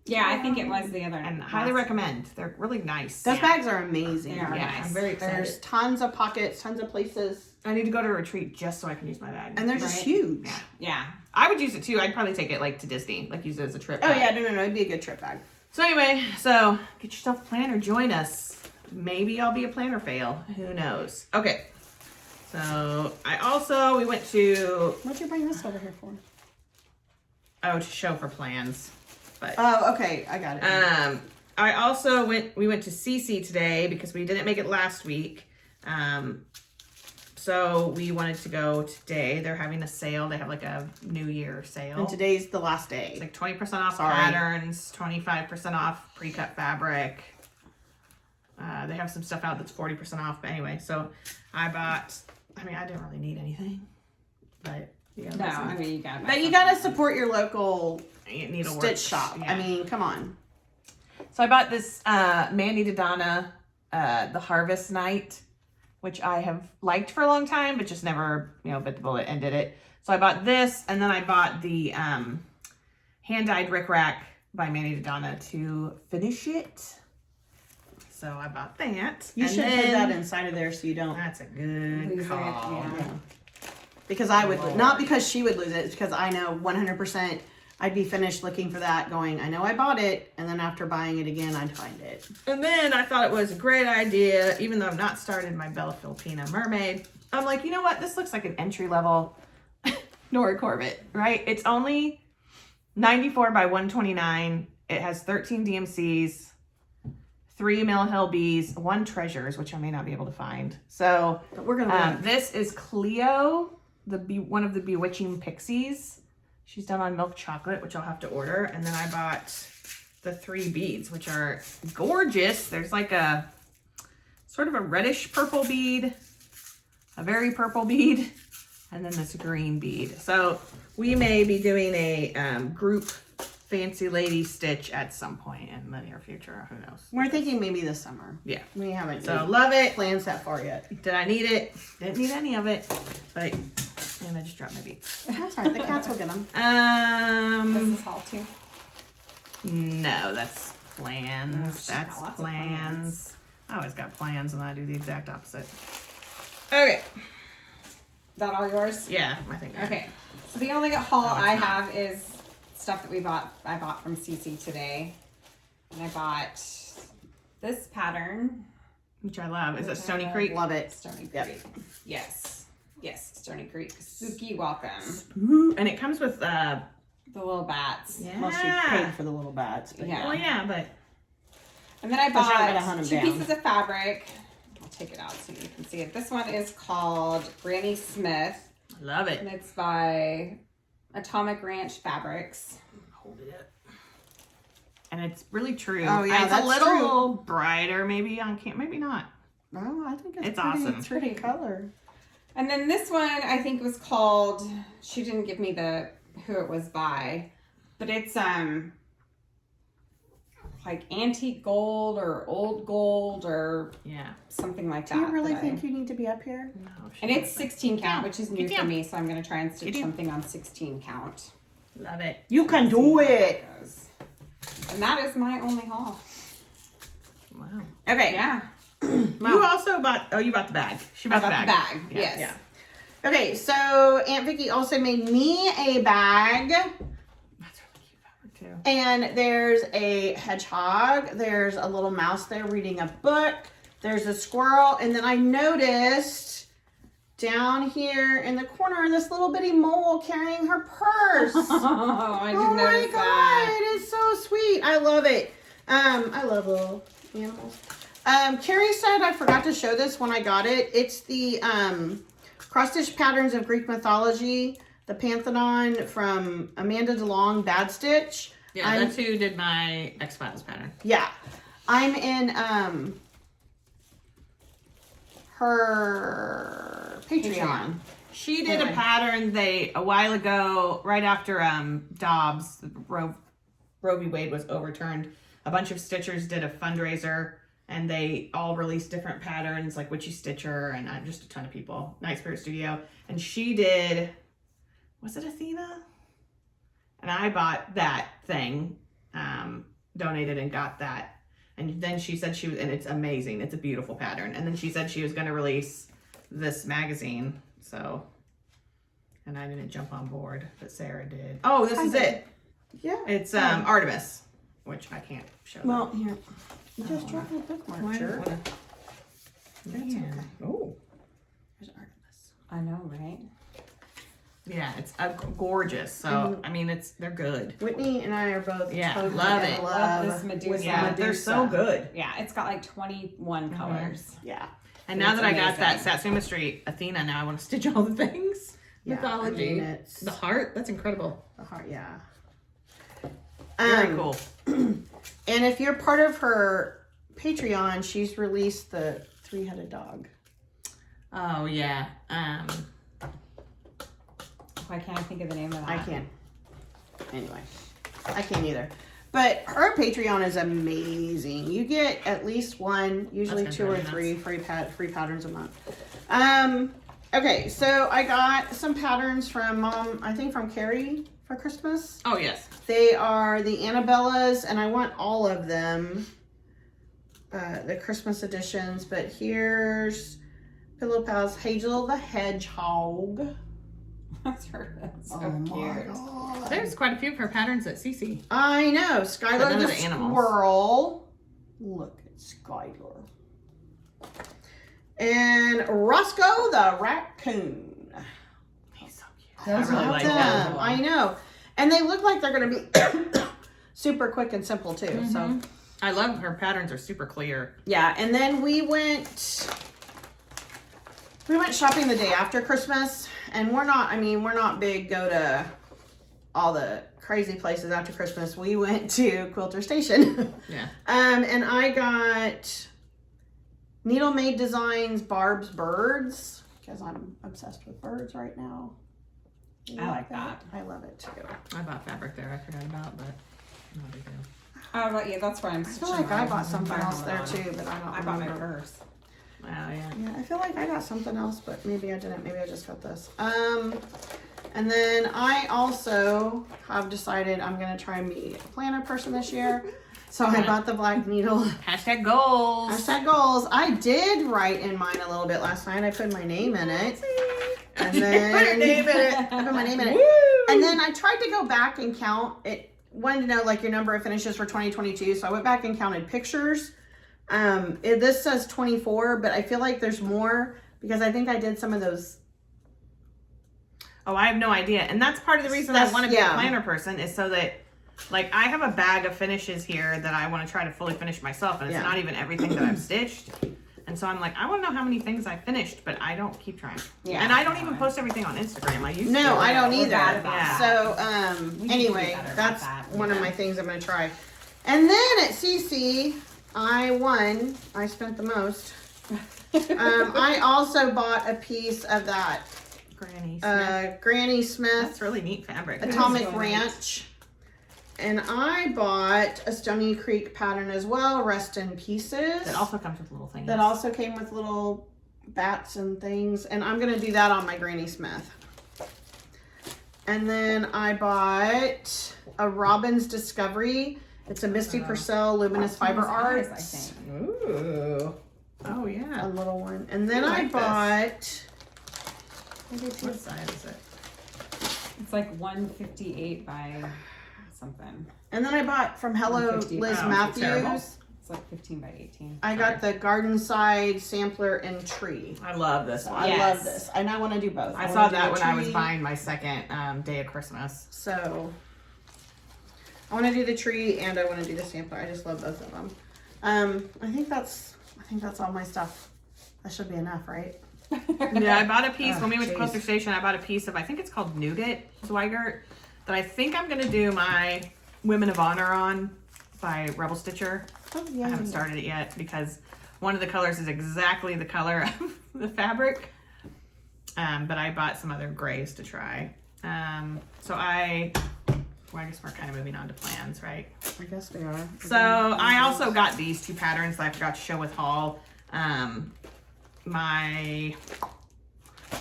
Yeah, I think it was the other. And highly recommend. They're really nice. Those bags are amazing. They are Yeah, nice. I'm very excited. There's tons of pockets, tons of places, I need to go to a retreat just so I can use my bag. and they're just Right. huge. Yeah. Yeah. I would use it too. I'd probably take it like to Disney, like use it as a trip Oh bag. yeah, no, it'd be a good trip bag. So anyway, so get yourself a planner. Join us. Maybe I'll be a planner fail. Who knows? Okay. So we went to What'd you bring this over here for? to show for plans, but Oh, okay, I got it. I also we went to CC today because we didn't make it last week. So we wanted to go today. They're having a sale. They have like a New Year sale. And today's the last day. It's like 20% off Sorry. patterns, 25% off pre-cut fabric. They have some stuff out that's 40% off. But anyway, so I didn't really need anything, but you No, I mean you got. But you gotta support your local needlework stitch shop. Yeah. I mean, come on. So I bought this Mandy to Donna, the Harvest Night, which I have liked for a long time, but just never, bit the bullet and did it. So I bought this, and then I bought the hand-dyed Rick Rack by Mandy to Donna to finish it. So I bought that. You And should put then- that inside of there so you don't. That's a good Lose it, call. yeah. Because I would, not because she would lose it, it's because I know 100% I'd be finished looking for that going, I know I bought it. And then after buying it again, I'd find it. And then I thought it was a great idea, even though I've not started my Bella Filipina Mermaid. I'm like, you know what? This looks like an entry level Nora Corbett, right? It's only 94 by 129. It has 13 DMCs, 3 Mill Bees, 1 Treasures, which I may not be able to find. So But we're going to this is Cleo, one of the Bewitching Pixies. She's done on milk chocolate, which I'll have to order. And then I bought the 3 beads, which are gorgeous. There's like a sort of a reddish purple bead, a very purple bead, and then this green bead. So we may be doing a group fancy lady stitch at some point in the near future. Who knows? We're thinking maybe this summer. Yeah. We haven't So love it. plans that far yet. Did I need it? Didn't need any of it. But, and I just dropped my beads. That's all right. The cats will get them. This is haul too. No, that's plans. Oh, she's got That's lots of plans. I always got plans and then I do the exact opposite. Okay. Is that all yours? Yeah, I think. Okay. So the only haul I have is stuff that I bought from CC today. And I bought this pattern. Which I love. Is it Stony Creek? Love it. Stony Yep. Creek. Yes. Yes, Stony Creek. Spooky welcome. Ooh, and it comes with The little bats. yeah. Well, she paid for the little bats. But Yeah. Well, yeah, but And then I But you're not gonna hunt bought 'em 2 down. pieces of fabric. I'll take it out so you can see it. This one is called Granny Smith. I love And it. it's by Atomic Ranch Fabrics. Hold it up. And it's really true. Oh, yeah, it's that's a little brighter, maybe on camera, maybe not. Oh, I think It's pretty, awesome. It's pretty color. And then this one I think was called, she didn't give me who it was by, but it's like antique gold or old gold or Yeah. something like that. Do you really that think you need to be up here? No, And it's 16 count, which is new Get for down. me, so I'm going to try and stitch Get down. something on 16 count. Love it. You can See do how it. goes. And that is my only haul. Wow. Okay. Yeah. You also bought, you bought the bag. She bought I bought the bag. the bag, Yeah, yes. Yeah. Okay, so Aunt Vicky also made me a bag. That's really cute fabric too. And there's a hedgehog. There's a little mouse there reading a book. There's a squirrel. And then I noticed down here in the corner this little bitty mole carrying her purse. Oh, I Oh didn't my notice god, that. it's so sweet. I love it. I love little animals. Carrie said I forgot to show this when I got it. It's the cross stitch patterns of Greek mythology, the Pantheon from Amanda DeLong, Bad Stitch. Yeah, that's who did my X-Files pattern. Yeah. I'm in her Patreon. She did a pattern a while ago, right after Dobbs, Roe v. Wade was overturned. A bunch of stitchers did a fundraiser and they all released different patterns like Witchy Stitcher and just a ton of people. Night Spirit Studio. And she did, was it Athena? And I bought that thing, donated and got that. And then she said and it's amazing. It's a beautiful pattern. And then she said she was going to release this magazine. So, and I didn't jump on board, but Sarah did. Oh, this is it. Yeah. It's Artemis, which I can't show them. Well, here. You just dropped my bookmark, Why- jerk. wanna- That's Yeah. okay. Oh, There's Artemis. I know, right? yeah, it's gorgeous. So I mean, they're good. Whitney and I are both Yeah, totally love in it. love Love this with Medusa. Yeah, Medusa. they're so good. Yeah, it's got like 21 colors. Yeah. And now It's that I got that amazing. Satsuma Street Athena, now I want to stitch all the things. Yeah, Mythology. I mean, it's The heart, that's incredible. the heart, yeah. Very cool. And if you're part of her Patreon, she's released the 3-headed dog. Oh yeah. Why can't I think of the name of that? I can't. Anyway, I can't either. But her Patreon is amazing. You get at least one, usually That's 2 or gonna 3 free patterns a month. Okay, so I got some patterns from Mom, I think from Carrie for Christmas. Oh yes. They are the Annabellas, and I want all of them, the Christmas editions. But here's Pillow Pals Hazel the Hedgehog. That's so my cute. God. There's quite a few of her patterns at Cece. I know. But Skylar none the of the animals. squirrel. Look at Skylar. And Roscoe the raccoon. He's so cute. Those I really are like them. that. I know. And they look like they're going to be super quick and simple too. So I love her patterns are super clear. yeah. And then we went shopping the day after Christmas, and we're not big go to all the crazy places after Christmas. We went to Quilter Station. Yeah. And I got Needle Made Designs Barb's Birds because I'm obsessed with birds right now. You I like that. I love it too. I bought fabric there. I forgot about, but no big deal. Oh, but yeah, that's why I'm. I feel like I bought something else there too, but I don't I bought my remember. purse. Oh yeah. Yeah, I feel like I got something else, but maybe I didn't. Maybe I just got this. And then I also have decided I'm gonna try and be a planner person this year. So I bought the black needle. Hashtag goals. Hashtag goals. I did write in mine a little bit last night. I put my name in it. And then Put your name in it. I put my name in it. Woo! And then I tried to go back and count it. Wanted to know like your number of finishes for 2022. So I went back and counted pictures. This says 24, but I feel like there's more because I think I did some of those. Oh, I have no idea. And that's part of the reason I want to be a planner person is so that, like, I have a bag of finishes here that I want to try to fully finish myself. And it's not even everything that I've stitched. And so I'm like, I want to know how many things I finished, but I don't keep trying. Yeah. And I don't even post everything on Instagram. I used to. No, I don't We're either. bad about Yeah. So, We need to anyway, be better about that's that. one of my things I'm going to try. And then at CC, I won. I spent the most. I also bought a piece of that Granny Smith. Granny Smith That's really neat fabric. Atomic really Ranch. And I bought a Stony Creek pattern as well, Rest in Pieces. That also comes with little things. That also came with little bats and things. And I'm going to do that on my Granny Smith. And then I bought a Robin's Discovery. It's a Misty Purcell Luminous Fiber Eyes, Art. I think. Ooh. Oh, yeah. A little one. And then I I like bought... What size is it? It's like 158 by something. And then I bought from Hello 150. Liz Oh, Matthews. terrible. It's like 15 by 18. I got the Garden Side Sampler and Tree. I love this So one. I Yes. love this. And I want to do both. I wanna saw do that a when I was tree. buying my second day of Christmas. So I want to do the tree and I want to do the sampler. I just love both of them. I think that's all my stuff. That should be enough, right? Yeah, I bought a piece when we went to jeez. Quilter Station. I bought a piece of, I think it's called Nude It Zweigert, that I think I'm gonna do my Women of Honor on by Rebel Stitcher. Oh, yeah. I haven't started it yet because one of the colors is exactly the color of the fabric. But I bought some other grays to try. I guess we're kind of moving on to plans, right? I guess we are. So I also got these two patterns that I forgot to show with haul. My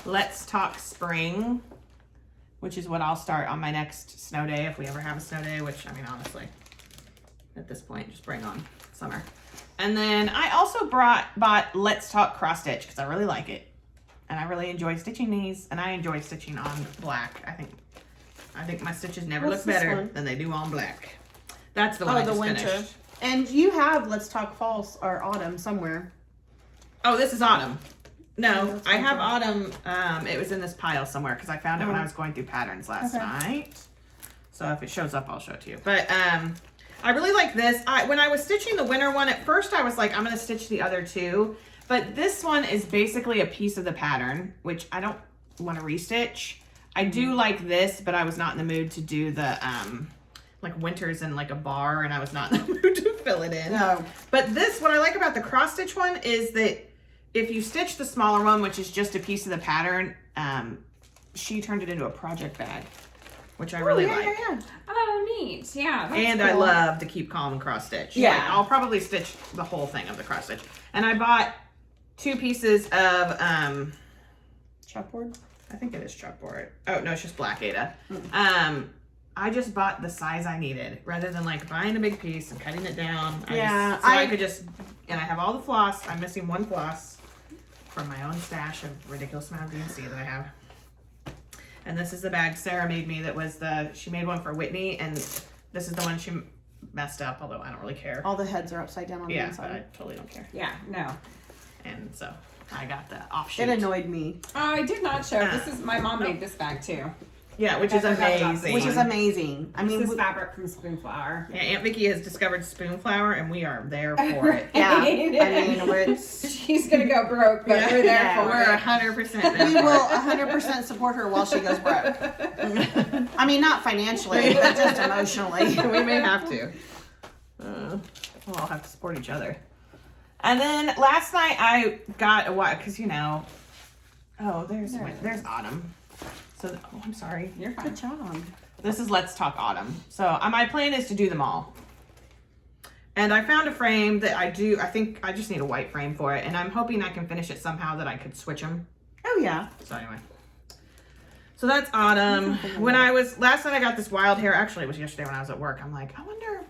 Let's Talk Spring, which is what I'll start on my next snow day if we ever have a snow day, which I mean, honestly, at this point, just bring on summer. And then I also bought Let's Talk Cross Stitch because I really like it. And I really enjoy stitching these, and I enjoy stitching on black. I think my stitches never What's look this better one? than they do on black. That's the one I the just winter. finished. And you have Let's Talk Fall or Autumn somewhere. Oh, this is autumn. No, that's I have winter. autumn. It was in this pile somewhere because I found it when I was going through patterns last Okay. night. So if it shows up, I'll show it to you. But I really like this. When I was stitching the winter one, at first I was like, I'm going to stitch the other two. But this one is basically a piece of the pattern, which I don't want to restitch. I do like this, but I was not in the mood to do the like winters in like a bar, and I was not in the mood to fill it in. No. But this, what I like about the cross stitch one is that if you stitch the smaller one, which is just a piece of the pattern, she turned it into a project bag, which I really like. Yeah. Oh, neat. Yeah. That's And I cool. love to keep calm and cross stitch. Yeah. Like, I'll probably stitch the whole thing of the cross stitch. And I bought 2 pieces of, Chalkboard. I think it is chalkboard. Oh, no, it's just black Ada. I just bought the size I needed rather than like buying a big piece and cutting it down. I could just, and I have all the floss. I'm missing one floss from my own stash of ridiculous amount of DNC that I have. And this is the bag Sarah made me that was she made one for Whitney, and this is the one she messed up, although I don't really care. All the heads are upside down on the Yeah, inside. I totally don't care. Yeah, no. And so I got the offshoot. It annoyed me. Oh, I did not show. This is my mom made this bag too. Yeah, which is amazing. Which is amazing. I mean, This is fabric from Spoonflower. Yeah, Aunt Vicky has discovered Spoonflower, and we are there for it. yeah. I mean, She's gonna go broke, but we're there for We're it. 100% there. we will 100% support her while she goes broke. I mean, not financially, but just emotionally. We may have to. We'll all have to support each other. And then last night I got because there's Autumn. So I'm sorry. You're fine. Good job. This is Let's Talk Autumn. So my plan is to do them all. And I found a frame that I think I just need a white frame for it. And I'm hoping I can finish it somehow that I could switch them. Oh, yeah. So anyway. So that's Autumn. Last night I got this wild hair. Actually, it was yesterday when I was at work. I'm like, I wonder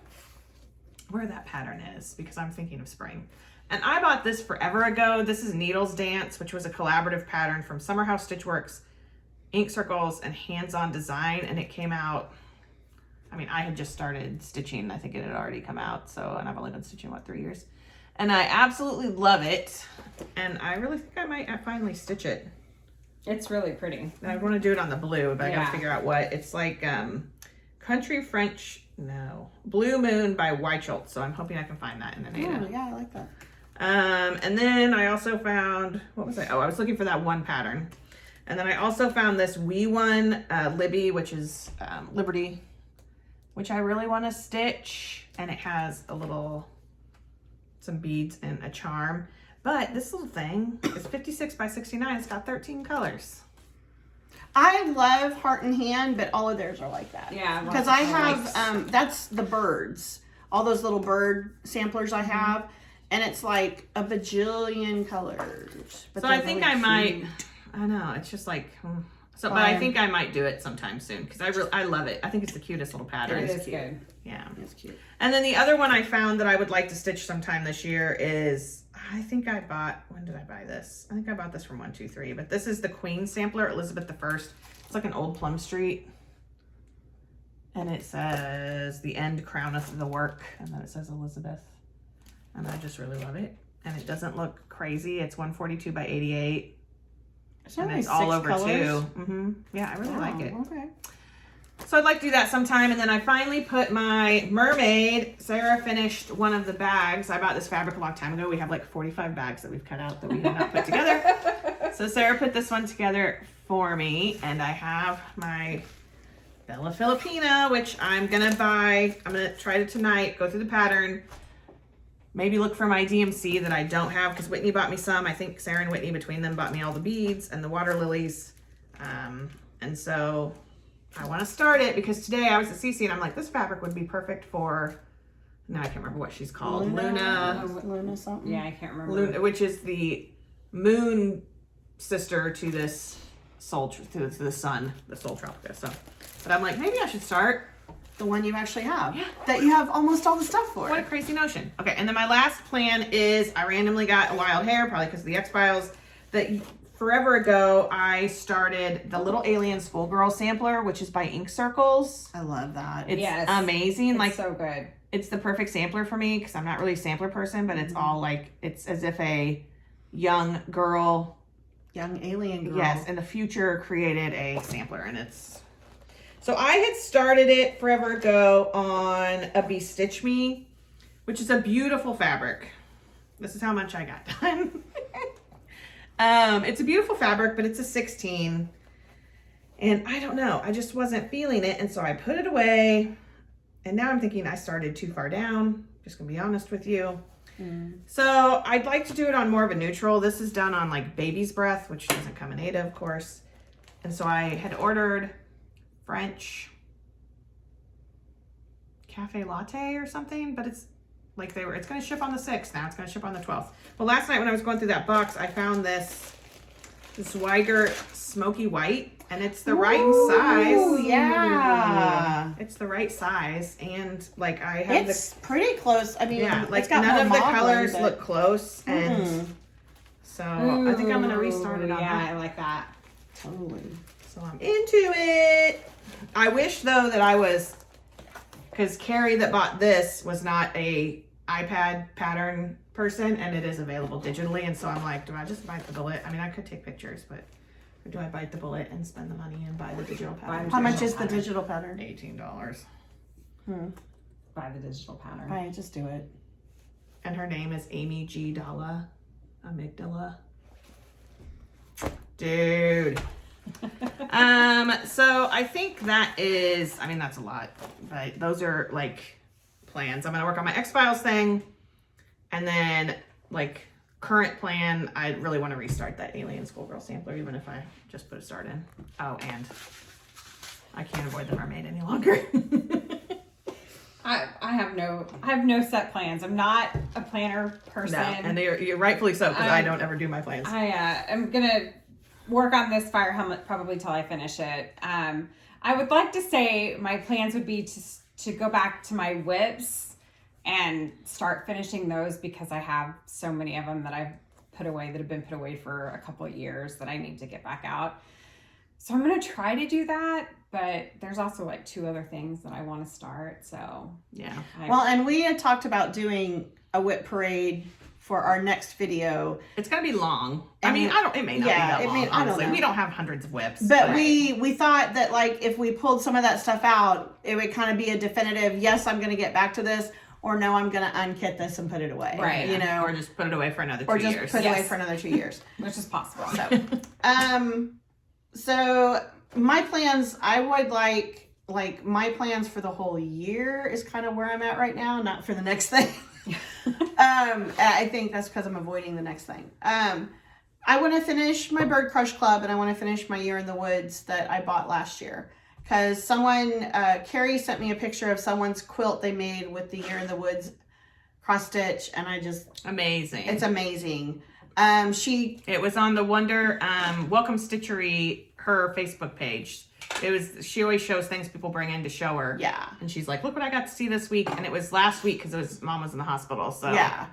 where that pattern is because I'm thinking of spring. And I bought this forever ago. This is Needles Dance, which was a collaborative pattern from Summer House Stitchworks, Ink Circles, and Hands-On Design. And it came out, I mean, I had just started stitching. I think it had already come out. And I've only been stitching, 3 years? And I absolutely love it. And I really think I might finally stitch it. It's really pretty. I want to do it on the blue, but I gotta figure out what. It's like Blue Moon by Weichelt. So I'm hoping I can find that in the Nada. Oh, yeah, I like that. And then I also found, what was I? Oh, I was looking for that one pattern. And then I also found this wee one, Libby, which is Liberty, which I really want to stitch. And it has some beads and a charm. But this little thing is 56 by 69. It's got 13 colors. I love Heart and Hand, but all of theirs are like that. Yeah. Because I have, that's the birds. All those little bird samplers I have. And it's like a bajillion colors. But so I think really I might, cute. I know, it's just like, but I think I might do it sometime soon because I love it. I think it's the cutest little pattern. It is good. Yeah. It's cute. And then the other one I found that I would like to stitch sometime this year is, I think I bought, when did I buy this? I think I bought this from 123, but this is the Queen Sampler, Elizabeth I. It's like an old Plum Street. And it says, the end crowneth the work. And then it says Elizabeth. And I just really love it. And it doesn't look crazy. It's 142 by 88. And it's all over too. Yeah, I really like it. Okay. So I'd like to do that sometime. And then I finally put my mermaid. Sarah finished one of the bags. I bought this fabric a long time ago. We have like 45 bags that we've cut out that we have not put together. So Sarah put this one together for me. And I have my Bella Filipina, which I'm going to buy. I'm going to try it tonight, go through the pattern. Maybe look for my DMC that I don't have because Whitney bought me some. I think Sarah and Whitney between them bought me all the beads and the water lilies. And so I want to start it because today I was at CC and I'm like, this fabric would be perfect for, now I can't remember what she's called. Luna something. Yeah, I can't remember. Luna, which is the moon sister to this to the sun, the Sol Tropica. So, but I'm like, maybe I should start The one you actually have. Yeah. That you have almost all the stuff for. What a crazy notion. Okay, and then my last plan is I randomly got a wild hair, probably because of the X-Files, that forever ago I started the Little Alien Schoolgirl sampler, which is by Ink Circles. I love that. It's amazing. It's so good. It's the perfect sampler for me because I'm not really a sampler person, but it's all like, it's as if a young girl. Young alien girl. Yes, in the future created a sampler, and it's... So I had started it forever ago on a Bestitch Me, which is a beautiful fabric. This is how much I got done. It's a beautiful fabric, but it's a 16. And I don't know, I just wasn't feeling it. And so I put it away. And now I'm thinking I started too far down. Just gonna be honest with you. So I'd like to do it on more of a neutral. This is done on like Baby's Breath, which doesn't come in Ada, of course. And so I had ordered French cafe latte or something, but it's like it's going to ship on the 6th now. It's going to ship on the 12th. But last night when I was going through that box, I found this Weiger Smoky White, and it's the right size. Oh, yeah. It's the right size, and like I have it's pretty close. I mean, yeah, like it's got none of the more modeling, colors but... look close, and so I think I'm going to restart it on yeah, that. I like that. Totally. So I'm into it. I wish though that I was, because Carrie that bought this was not a iPad pattern person, and it is available digitally. And so I'm like, do I just bite the bullet? I mean, I could take pictures, but or do I bite the bullet and spend the money and buy the digital pattern? How much is the digital pattern? $18. Buy the digital pattern. Right, just do it. And her name is Amy G. Dalla Amygdala. Dude. So I think that is, I mean, that's a lot, but those are like plans. I'm going to work on my X-Files thing. And then like current plan, I really want to restart that Alien Schoolgirl sampler, even if I just put a start in. Oh, and I can't avoid the mermaid any longer. I have no set plans. I'm not a planner person. No, and you're rightfully so, because I don't ever do my plans. I am gonna work on this fire helmet probably till I finish it. I would like to say my plans would be to go back to my whips and start finishing those, because I have so many of them that I've put away, that have been put away for a couple of years, that I need to get back out. So I'm gonna try to do that, but there's also like 2 other things that I want to start. So yeah. Well, and we had talked about doing a whip parade for our next video. It's gonna be long. And I mean, it may not be that long, I don't honestly. know. We don't have hundreds of whips. But we thought that like if we pulled some of that stuff out, it would kind of be a definitive, yes, I'm gonna get back to this, or no, I'm gonna unkit this and put it away. Right. You know, or just put it away for another 2 or years. just put it away for another 2 years. which is possible. So my plans, I would like my plans for the whole year is kind of where I'm at right now, not for the next thing. I think that's because I'm avoiding the next thing. I want to finish my Bird Crush Club, and I want to finish my Year in the Woods that I bought last year. Because Carrie sent me a picture of someone's quilt they made with the Year in the Woods cross stitch, and Amazing. it's amazing. It was on the Wonder Welcome Stitchery, her Facebook page. She always shows things people bring in to show her. Yeah. And she's like, look what I got to see this week. And it was last week because Mom was in the hospital. So yeah.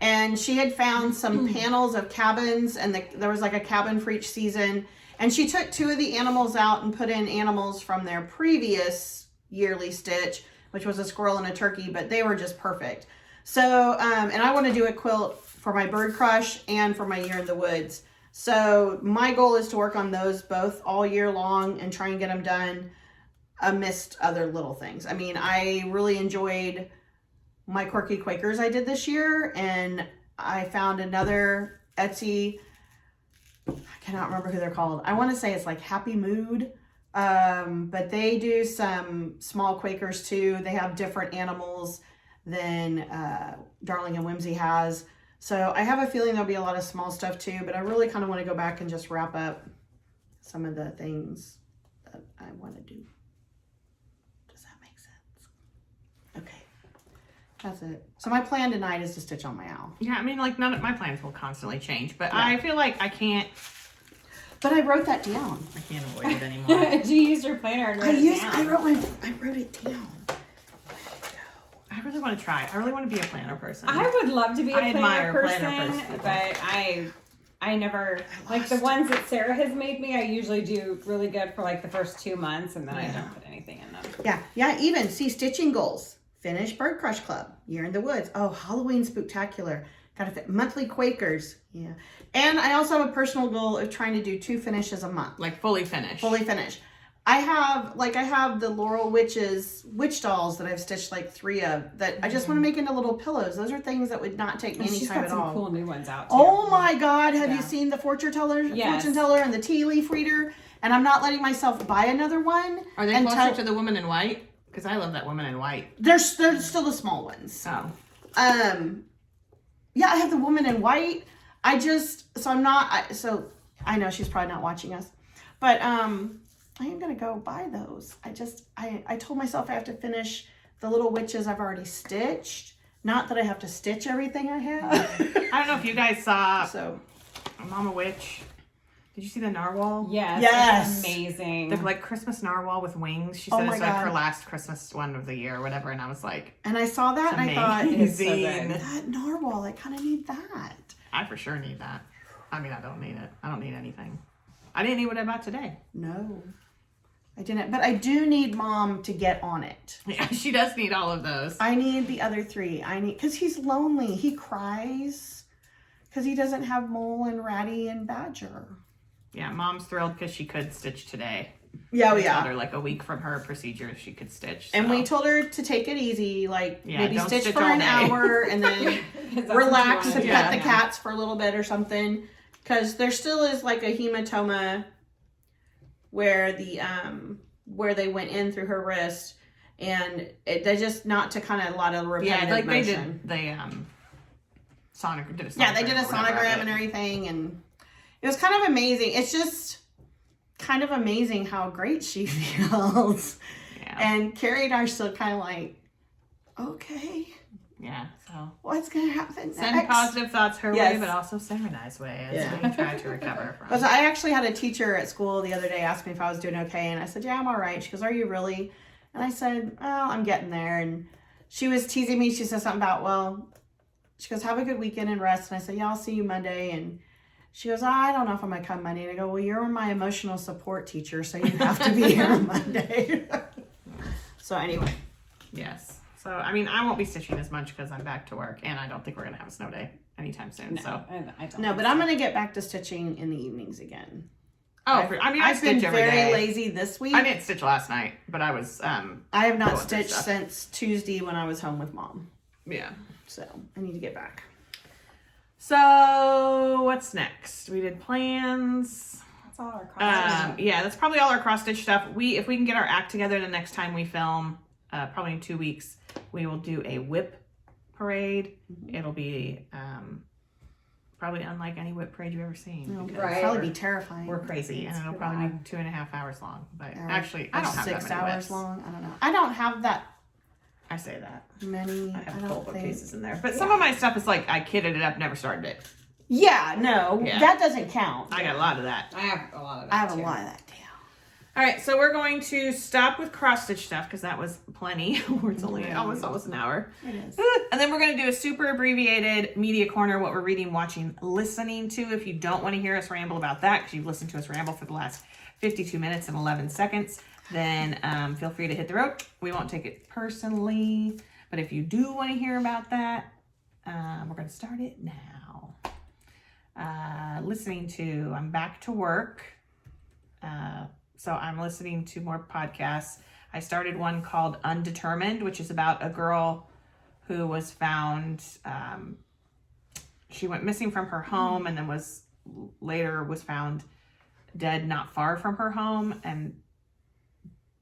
And she had found some panels of cabins, and there was like a cabin for each season. And she took 2 of the animals out and put in animals from their previous yearly stitch, which was a squirrel and a turkey, but they were just perfect. So, and I want to do a quilt for my Bird Crush and for my Year in the Woods. So my goal is to work on those both all year long and try and get them done amidst other little things. I mean, I really enjoyed my Quirky Quakers I did this year, and I found another Etsy, I cannot remember who they're called. I want to say it's like Happy Mood, but they do some small Quakers too. They have different animals than Darling and Whimsy has. So I have a feeling there'll be a lot of small stuff too, but I really kind of want to go back and just wrap up some of the things that I want to do. Does that make sense? Okay. That's it. So my plan tonight is to stitch on my owl. yeah, I mean, like none of my plans will constantly change, but Yeah. I feel like I can't But I wrote that down. avoid it anymore. Did you use your planner and write it down? I wrote it down. I really want to try. I really want to be a planner person. I would love to be a I admire planner person, people. but I never like the ones that Sarah has made me. I usually do really good for like the first 2 months, and then I don't put anything in them. Yeah, even see stitching goals. Finish Bird Crush Club. Year in the Woods. Oh, Halloween Spooktacular. Gotta fit monthly Quakers. Yeah. And I also have a personal goal of trying to do 2 finishes a month. like fully finished. Fully finished. I have the Laurel Witches witch dolls that I've stitched like 3 of that I just want to make into little pillows. Those are things that would not take me And any she's time got at some all. cool new ones out too. Oh my God! Have you Yeah. seen the fortune teller, Yes. and the tea leaf reader? And I'm not letting myself buy another one. Are they until- closer to the Woman in White? Because I love that Woman in White. They're still the small ones. Oh. Yeah, I have the Woman in White. So I know she's probably not watching us, but I am gonna go buy those. I told myself I have to finish the little witches I've already stitched. Not that I have to stitch everything I have. I don't know if you guys saw So Mama Witch. Did you see the narwhal? Yes. Yes. It's amazing. The like Christmas narwhal with wings. She Oh said my it's like her God. last Christmas one of the year or whatever, and I was like, and I saw that and I thought, It's so good. amazing. that narwhal, I kind of need that. I for sure need that. I mean, I don't need it. I don't need anything. I didn't eat what I bought today. No, I didn't. But I do need Mom to get on it. Yeah, she does need all of those. I need the other 3. Because he's lonely. He cries because he doesn't have Mole and Ratty and Badger. Yeah, Mom's thrilled because she could stitch today. Yeah, We told her like a week from her procedure she could stitch. And so. we told her to take it easy, like maybe don't stitch stitch for all an day. hour and then That's relax what and you pet wanna the do. cats for a little bit or something. Because there still is like a hematoma where where they went in through her wrist, and they just not to kind of a lot of repetitive like motion. they did a sonogram. Yeah, they did a or whatever of sonogram it. and everything, and it was kind of amazing. It's just kind of amazing how great she feels. Yeah. And Carrie and I are still kind of like, okay, Yeah, so what's gonna happen send next? positive thoughts her Yes. way, but also send her nice way as Yeah. we try to recover from. But I actually had a teacher at school the other day ask me if I was doing okay, and I said, yeah, I'm all right. She goes, are you really? And I said, well, I'm getting there. And she was teasing me. She said something about, well, she goes, have a good weekend and rest. And I said, yeah, I'll see you Monday. And she goes, I don't know if I'm going to come Monday. And I go, well, you're my emotional support teacher, so you have to be here on Monday. So anyway. Yes. So, I mean, I won't be stitching as much because I'm back to work, and I don't think we're going to have a snow day anytime soon. No, So, I don't No, think but so. I'm going to get back to stitching in the evenings again. I I've stitch been every very day. lazy this week. I didn't stitch last night, but I was, I have not going through stitched stuff. since Tuesday when I was home with Mom. yeah. So I need to get back. So, what's next? We did plans. That's all our cross Yeah, that's probably all our cross stitch stuff. If we can get our act together the next time we film, probably in 2 weeks, we will do a whip parade. It'll be probably unlike any whip parade you've ever seen. It'll because Right. probably be terrifying. We're crazy, and It's it'll pretty probably bad. be 2.5 hours long. But Or- actually, I or don't have 6 that many hours whips. long. I don't know. I don't have that I say that. many. I I have full don't think. bookcases in there, but some of my stuff is like I kitted it up, never started it. Yeah, no, Yeah. that doesn't count. I got a lot of that. I have a lot of that I have too. a lot of that too. All right, so we're going to stop with cross stitch stuff because that was plenty. It's only almost an hour. It is. And then we're going to do a super abbreviated media corner, what we're reading, watching, listening to. If you don't want to hear us ramble about that, because you've listened to us ramble for the last 52 minutes and 11 seconds, then feel free to hit the road. We won't take it personally. But if you do want to hear about that, we're going to start it now. Listening to, I'm back to work. So I'm listening to more podcasts. I started one called Undetermined, which is about a girl who was found, she went missing from her home and then was found dead not far from her home. And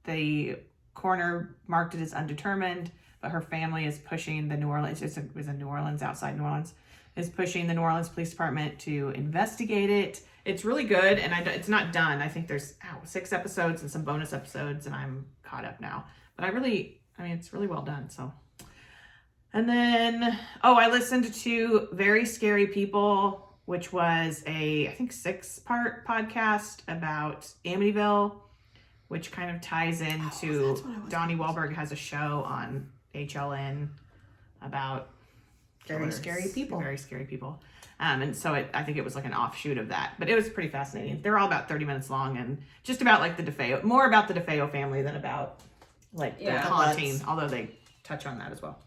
the coroner marked it as undetermined, but her family is pushing the New Orleans, it was in New Orleans, outside New Orleans, is pushing the New Orleans Police Department to investigate it. It's really good, and it's not done. I think there's 6 episodes and some bonus episodes, and I'm caught up now. But it's really well done. So, and then I listened to Very Scary People, which was I think 6-part podcast about Amityville, which kind of ties into that's what I was Donnie Wahlberg has a show on HLN about Very killers. scary people. Very scary people. And so I think it was like an offshoot of that, but it was pretty fascinating. They're all about 30 minutes long and just about like the DeFeo, more about the DeFeo family than about like the haunting, although they touch on that as well.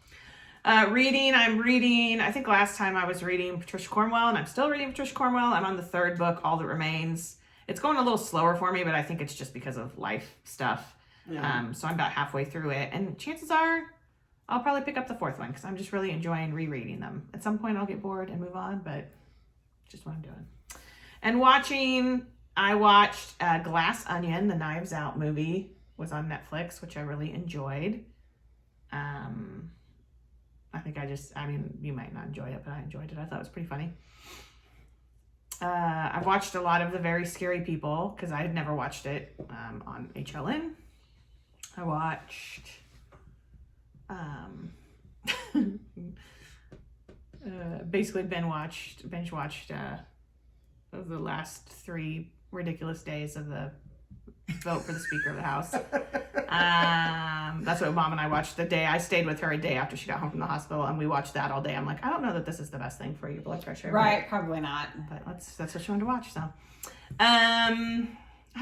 I'm reading, I think last time I was reading Patricia Cornwell, and I'm still reading Patricia Cornwell. I'm on the 3rd book, All That Remains. It's going a little slower for me, but I think it's just because of life stuff. Yeah. So I'm about halfway through it, and chances are I'll probably pick up the 4th one because I'm just really enjoying rereading them. At some point I'll get bored and move on, but just what I'm doing. And I watched Glass Onion, the Knives Out movie, was on Netflix, which I really enjoyed. You might not enjoy it, but I enjoyed it. I thought it was pretty funny. I've watched a lot of the Very Scary People because I had never watched it on HLN. I watched basically binge watched the last 3 ridiculous days of the vote for the Speaker of the House. The That's what Mom and I watched the day. I stayed with her a day after she got home from the hospital, and we watched that all day. I'm like, I don't know that this is the best thing for your blood pressure. Right, probably not. But that's what she wanted to watch, so. I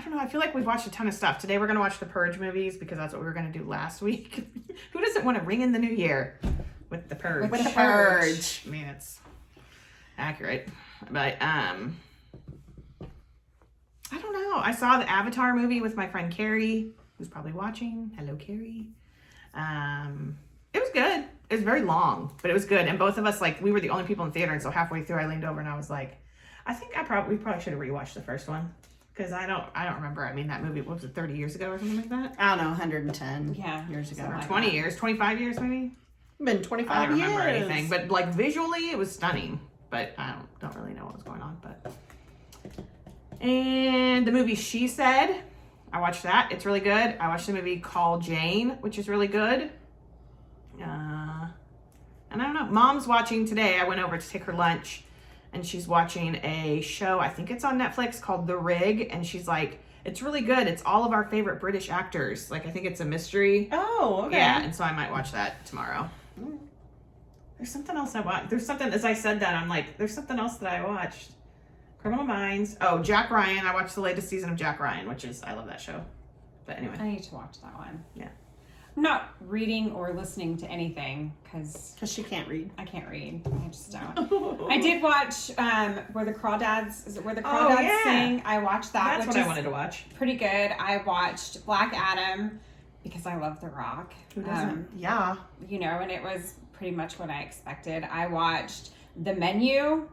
don't know. I feel like we've watched a ton of stuff. Today we're going to watch the Purge movies because that's what we were going to do last week. Who doesn't want to ring in the new year with the Purge? With the Purge. I mean, it's accurate. But, I don't know. I saw the Avatar movie with my friend Carrie, who's probably watching. Hello, Carrie. It was good. It was very long, but it was good. And both of us, like, we were the only people in the theater. And so halfway through, I leaned over and I was like, I think we probably should have rewatched the first one. Because I don't remember. I mean, that movie, what was it, 30 years ago or something like that? I don't know, 110 years ago. Or 20 years, 25 years maybe? Been 25 I don't years. remember anything. But like visually, it was stunning. But I don't really know what was going on. But and the movie She Said, I watched that. It's really good. I watched the movie Call Jane, which is really good. And I don't know. Mom's watching today. I went over to take her lunch. And she's watching a show, I think it's on Netflix, called The Rig. And she's like, it's really good. It's all of our favorite British actors. Like, I think it's a mystery. Oh, okay. Yeah, and so I might watch that tomorrow. There's something else I watched. There's something, as I said that, I'm like, there's something else that I watched. Criminal Minds. Oh, Jack Ryan. I watched the latest season of Jack Ryan, which is, I love that show. But anyway. I need to watch that one. Yeah. I'm not reading or listening to anything because she can't read. I can't read. I just don't. I did watch Where the Crawdads. Is it Where the Crawdads Sing? I watched that. That's what I wanted to watch. Pretty good. I watched Black Adam because I love The Rock. Who doesn't? Yeah. You know, and it was pretty much what I expected. I watched The Menu,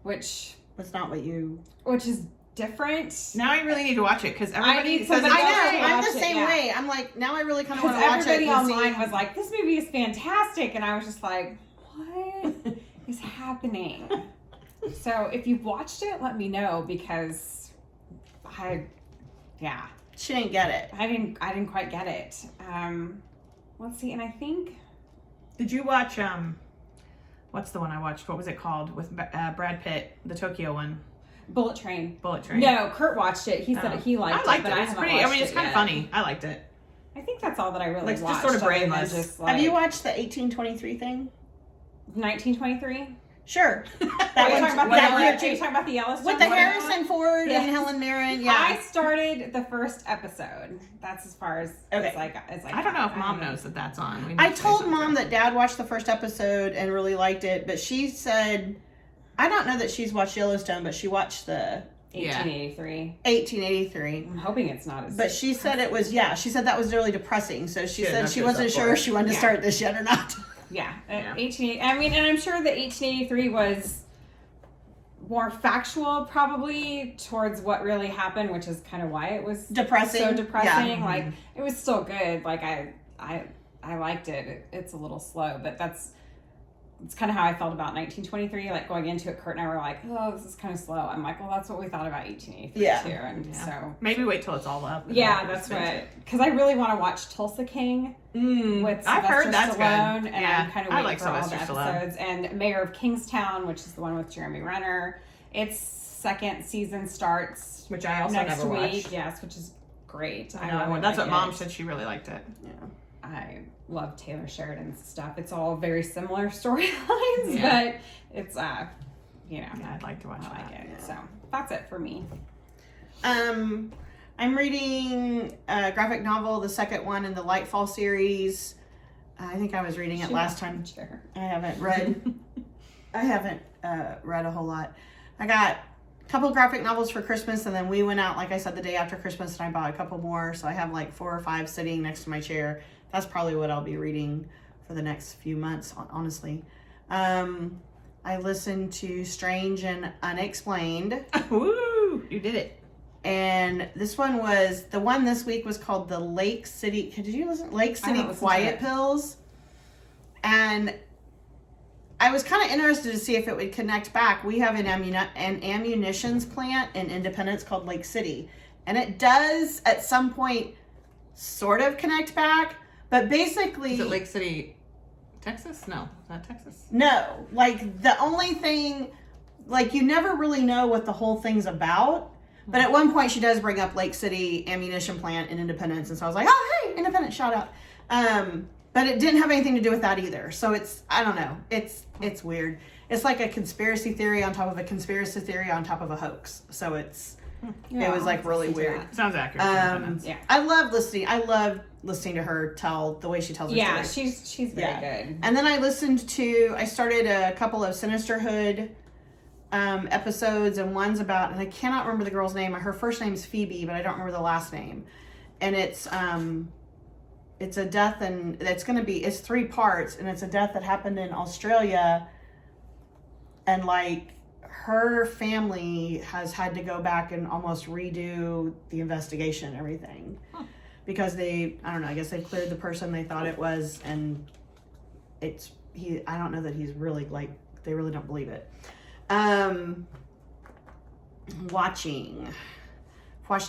which was not what you. Which is different. Now I really need to watch it because everybody says somebody it's else I to know. I'm watch the it, same yeah. way. I'm like, now I really kind of want to watch it. Everybody online was like, this movie is fantastic. And I was just like, what is happening? So if you've watched it, let me know because she didn't get it. I didn't quite get it. Let's see. And I think. Did you watch, what's the one I watched? What was it called? With Brad Pitt, the Tokyo one. Bullet Train. No, Kurt watched it. He said he liked it. I liked but it. It's pretty. I mean, it's kind of funny. I liked it. I think that's all that I really Like, watched. just sort of other than brainless. just, Have you watched the 1823 thing? 1923? Sure. Are you talking about the Yellowstone? With the one? Harrison Ford Yes. and Helen Mirren. Yeah. I started the first episode. That's as far as Okay. as I don't know if Mom knows that that's on. We need I to say told something. Mom that Dad watched the first episode and really liked it, but she said, I don't know that she's watched Yellowstone, but she watched the 1883. 1883. I'm hoping it's not as. But she said it was, she said that was really depressing. So she said she knocked wasn't herself sure for if she wanted to Yeah. start this yet or not. Yeah. 18. I mean, and I'm sure that 1883 was more factual, probably towards what really happened, which is kind of why it was Depressing. So depressing. Yeah. Like it was still good. Like I liked it. It's a little slow, but it's kind of how I felt about 1923. Like going into it, Kurt and I were like, "Oh, this is kind of slow." I'm like, "Well, that's what we thought about 1883 too." And so maybe wait till it's all up. yeah, that's what. Because I really want to watch Tulsa King with Sylvester I've heard that's Stallone, good. and Yeah, I'm kind of I waiting like for all the Sylvester Stallone. episodes. And Mayor of Kingstown, which is the one with Jeremy Renner, its second season starts, Which I also next never week. watched. Yes, which is great. I know. That's what Mom said. She really liked it. Yeah. I love Taylor Sheridan's stuff. It's all very similar storylines, Yeah. but it's Yeah, I'd like to watch I like that. it. So that's it for me. I'm reading a graphic novel, the second one in the Lightfall series. I think I was reading it last time. Sure. I haven't read. I haven't read a whole lot. I got a couple graphic novels for Christmas, and then we went out, like I said, the day after Christmas, and I bought a couple more. So I have like 4 or 5 sitting next to my chair. That's probably what I'll be reading for the next few months, honestly. I listened to Strange and Unexplained. Woo! You did it. And this one was, the one this week was called the Lake City, did you listen? Lake City Quiet Pills. And I was kind of interested to see if it would connect back. We have an ammunitions plant in Independence called Lake City. And it does, at some point, sort of connect back. But basically... Is it Lake City, Texas? No. Is that Texas? No. Like, the only thing... Like, you never really know what the whole thing's about. But at one point, she does bring up Lake City Ammunition Plant in Independence. And so I was like, oh, hey, Independence, shout out. But it didn't have anything to do with that either. So it's, I don't know. It's weird. It's like a conspiracy theory on top of a conspiracy theory on top of a hoax. So it was like really weird. Sounds accurate. Yeah. I love listening to her tell the way she tells her Yeah, story. she's very good. And then I started a couple of Sinisterhood episodes, and one's about, and I cannot remember the girl's name. Her first name is Phoebe, but I don't remember the last name. And it's a death, and it's 3 parts, and it's a death that happened in Australia, and like her family has had to go back and almost redo the investigation and everything. Because I don't know, I guess they've cleared the person they thought it was, and I don't know that he's really, like, they really don't believe it. Watched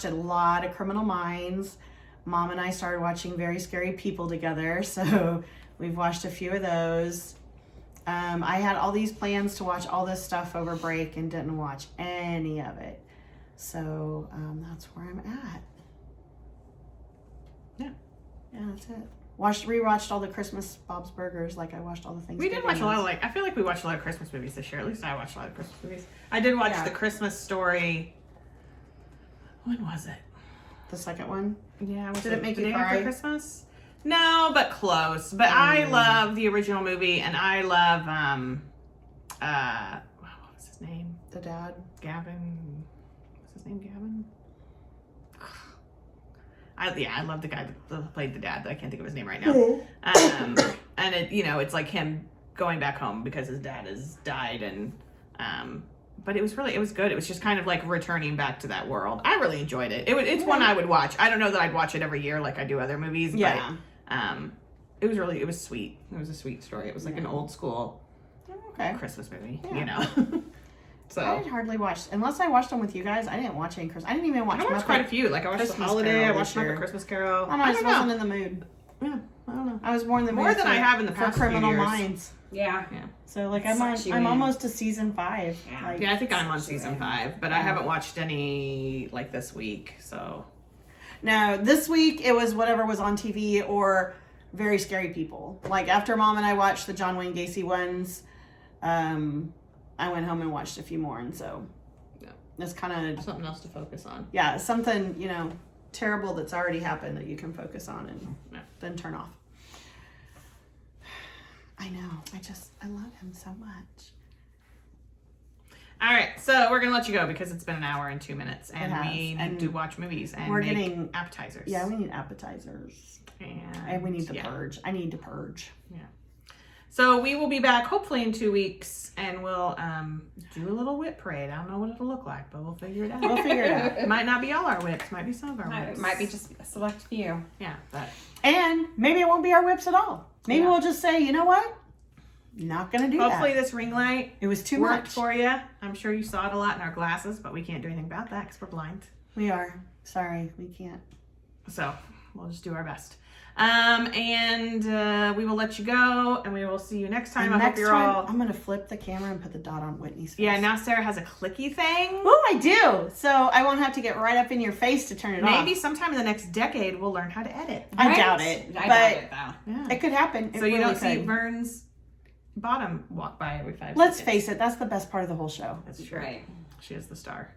a lot of Criminal Minds. Mom and I started watching Very Scary People together, so we've watched a few of those. I had all these plans to watch all this stuff over break and didn't watch any of it. So that's where I'm at. Yeah, that's it. Rewatched all the Christmas Bob's Burgers, like I watched all the things. We did watch a lot of, I feel like we watched a lot of Christmas movies this year. At least I watched a lot of Christmas movies. I did watch The Christmas Story. When was it? The second one? Yeah. Did it make you Day cry? After Christmas? No, but close. But I love the original movie, and I love, what was his name? The dad? Gavin. What's his name, Gavin? I love the guy that played the dad. I can't think of his name right now. And it, it's like him going back home because his dad has died, and but it was good. It was just kind of like returning back to that world. I really enjoyed it. It's one I would watch. I don't know that I'd watch it every year like I do other movies. Yeah. But it was sweet. It was a sweet story. It was like an old school Christmas movie. Yeah. So I didn't hardly watch, unless I watched them with you guys. I didn't watch any Christmas. I didn't even watch. I watched quite a few. Like I watched Christmas The Holiday. Carol I watched this year. Muppet Christmas Carol. I just wasn't in the mood. Yeah, I don't know. I was more in the mood More than I have in the past for Criminal few years. Minds. Yeah. So like Sucks you I'm in. almost to season 5. Yeah. Like, Yeah, I think I'm on season 5, but I haven't watched any like this week. So no, this week it was whatever was on TV or Very Scary People. Like after Mom and I watched the John Wayne Gacy ones, I went home and watched a few more, and so it's kind of something else to focus on. Yeah, something terrible that's already happened that you can focus on and then turn off. I know. I love him so much. All right, so we're gonna let you go because it's been an hour and 2 minutes, and has, we need and to watch movies and we're make getting appetizers. Yeah, we need appetizers, and we need to purge. I need to purge. Yeah. So we will be back hopefully in 2 weeks, and we'll do a little whip parade. I don't know what it'll look like, but we'll figure it out. It might not be all our whips. Might be some of our whips. It might be just a select few. Yeah, but And maybe it won't be our whips at all. Maybe we'll just say, you know what? Not gonna do hopefully that. this ring light It was too worked much for you. I'm sure you saw it a lot in our glasses, but we can't do anything about that because we're blind. We are. Sorry, we can't. So we'll just do our best. And we will let you go, and we will see you next time. And I hope you're all. I'm gonna flip the camera and put the dot on Whitney's face. Yeah, now Sarah has a clicky thing. Oh, I do. So I won't have to get right up in your face to turn it off. Maybe sometime in the next decade we'll learn how to edit. I doubt it. I but doubt it, though. Yeah. it could happen. So you don't see Vern's bottom walk by every 5 Let's seconds. face it, that's the best part of the whole show. That's true. Right. She is the star.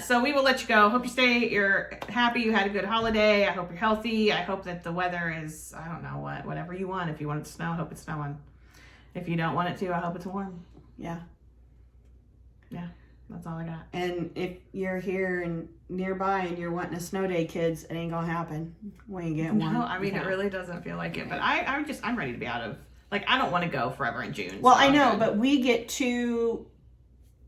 So we will let you go. Hope you're happy, you had a good holiday. I hope you're healthy. I hope that the weather is, I don't know whatever you want. If you want it to snow, I hope it's snowing. If you don't want it to, I hope it's warm. Yeah. Yeah, that's all I got. And if you're here and nearby and you're wanting a snow day, kids, it ain't gonna happen. We ain't getting one. No, I mean, it really doesn't feel like it. But I'm ready to be out of, I don't want to go forever in June. Well, so I I'm know, good. but we get 2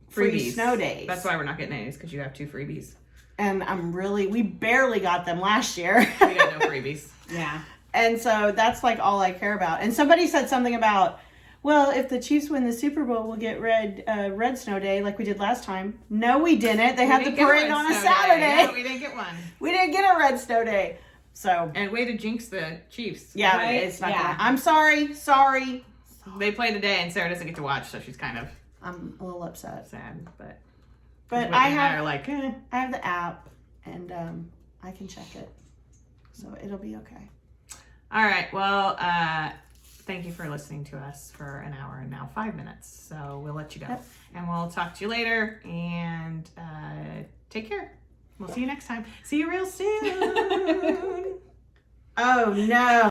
free Freebies. snow days. That's why we're not getting any, because you have 2 freebies. And we barely got them last year. We got no freebies. Yeah. And so that's like all I care about. And somebody said something about, well, if the Chiefs win the Super Bowl, we'll get red snow day like we did last time. No, we didn't. They had the parade on a Saturday. No, we didn't get one. We didn't get a red snow day. So And way to jinx the Chiefs. yeah, Right? it's not Yeah. gonna. I'm sorry. They play today, and Sarah doesn't get to watch, so she's kind of I'm a little upset. sad. But But Whitney I and I are have like, I have the app and I can check it. So it'll be okay. All right. Well, thank you for listening to us for an hour and now 5 minutes. So we'll let you go. Yep. And we'll talk to you later. And take care. We'll see you next time. See you real soon. Oh, no.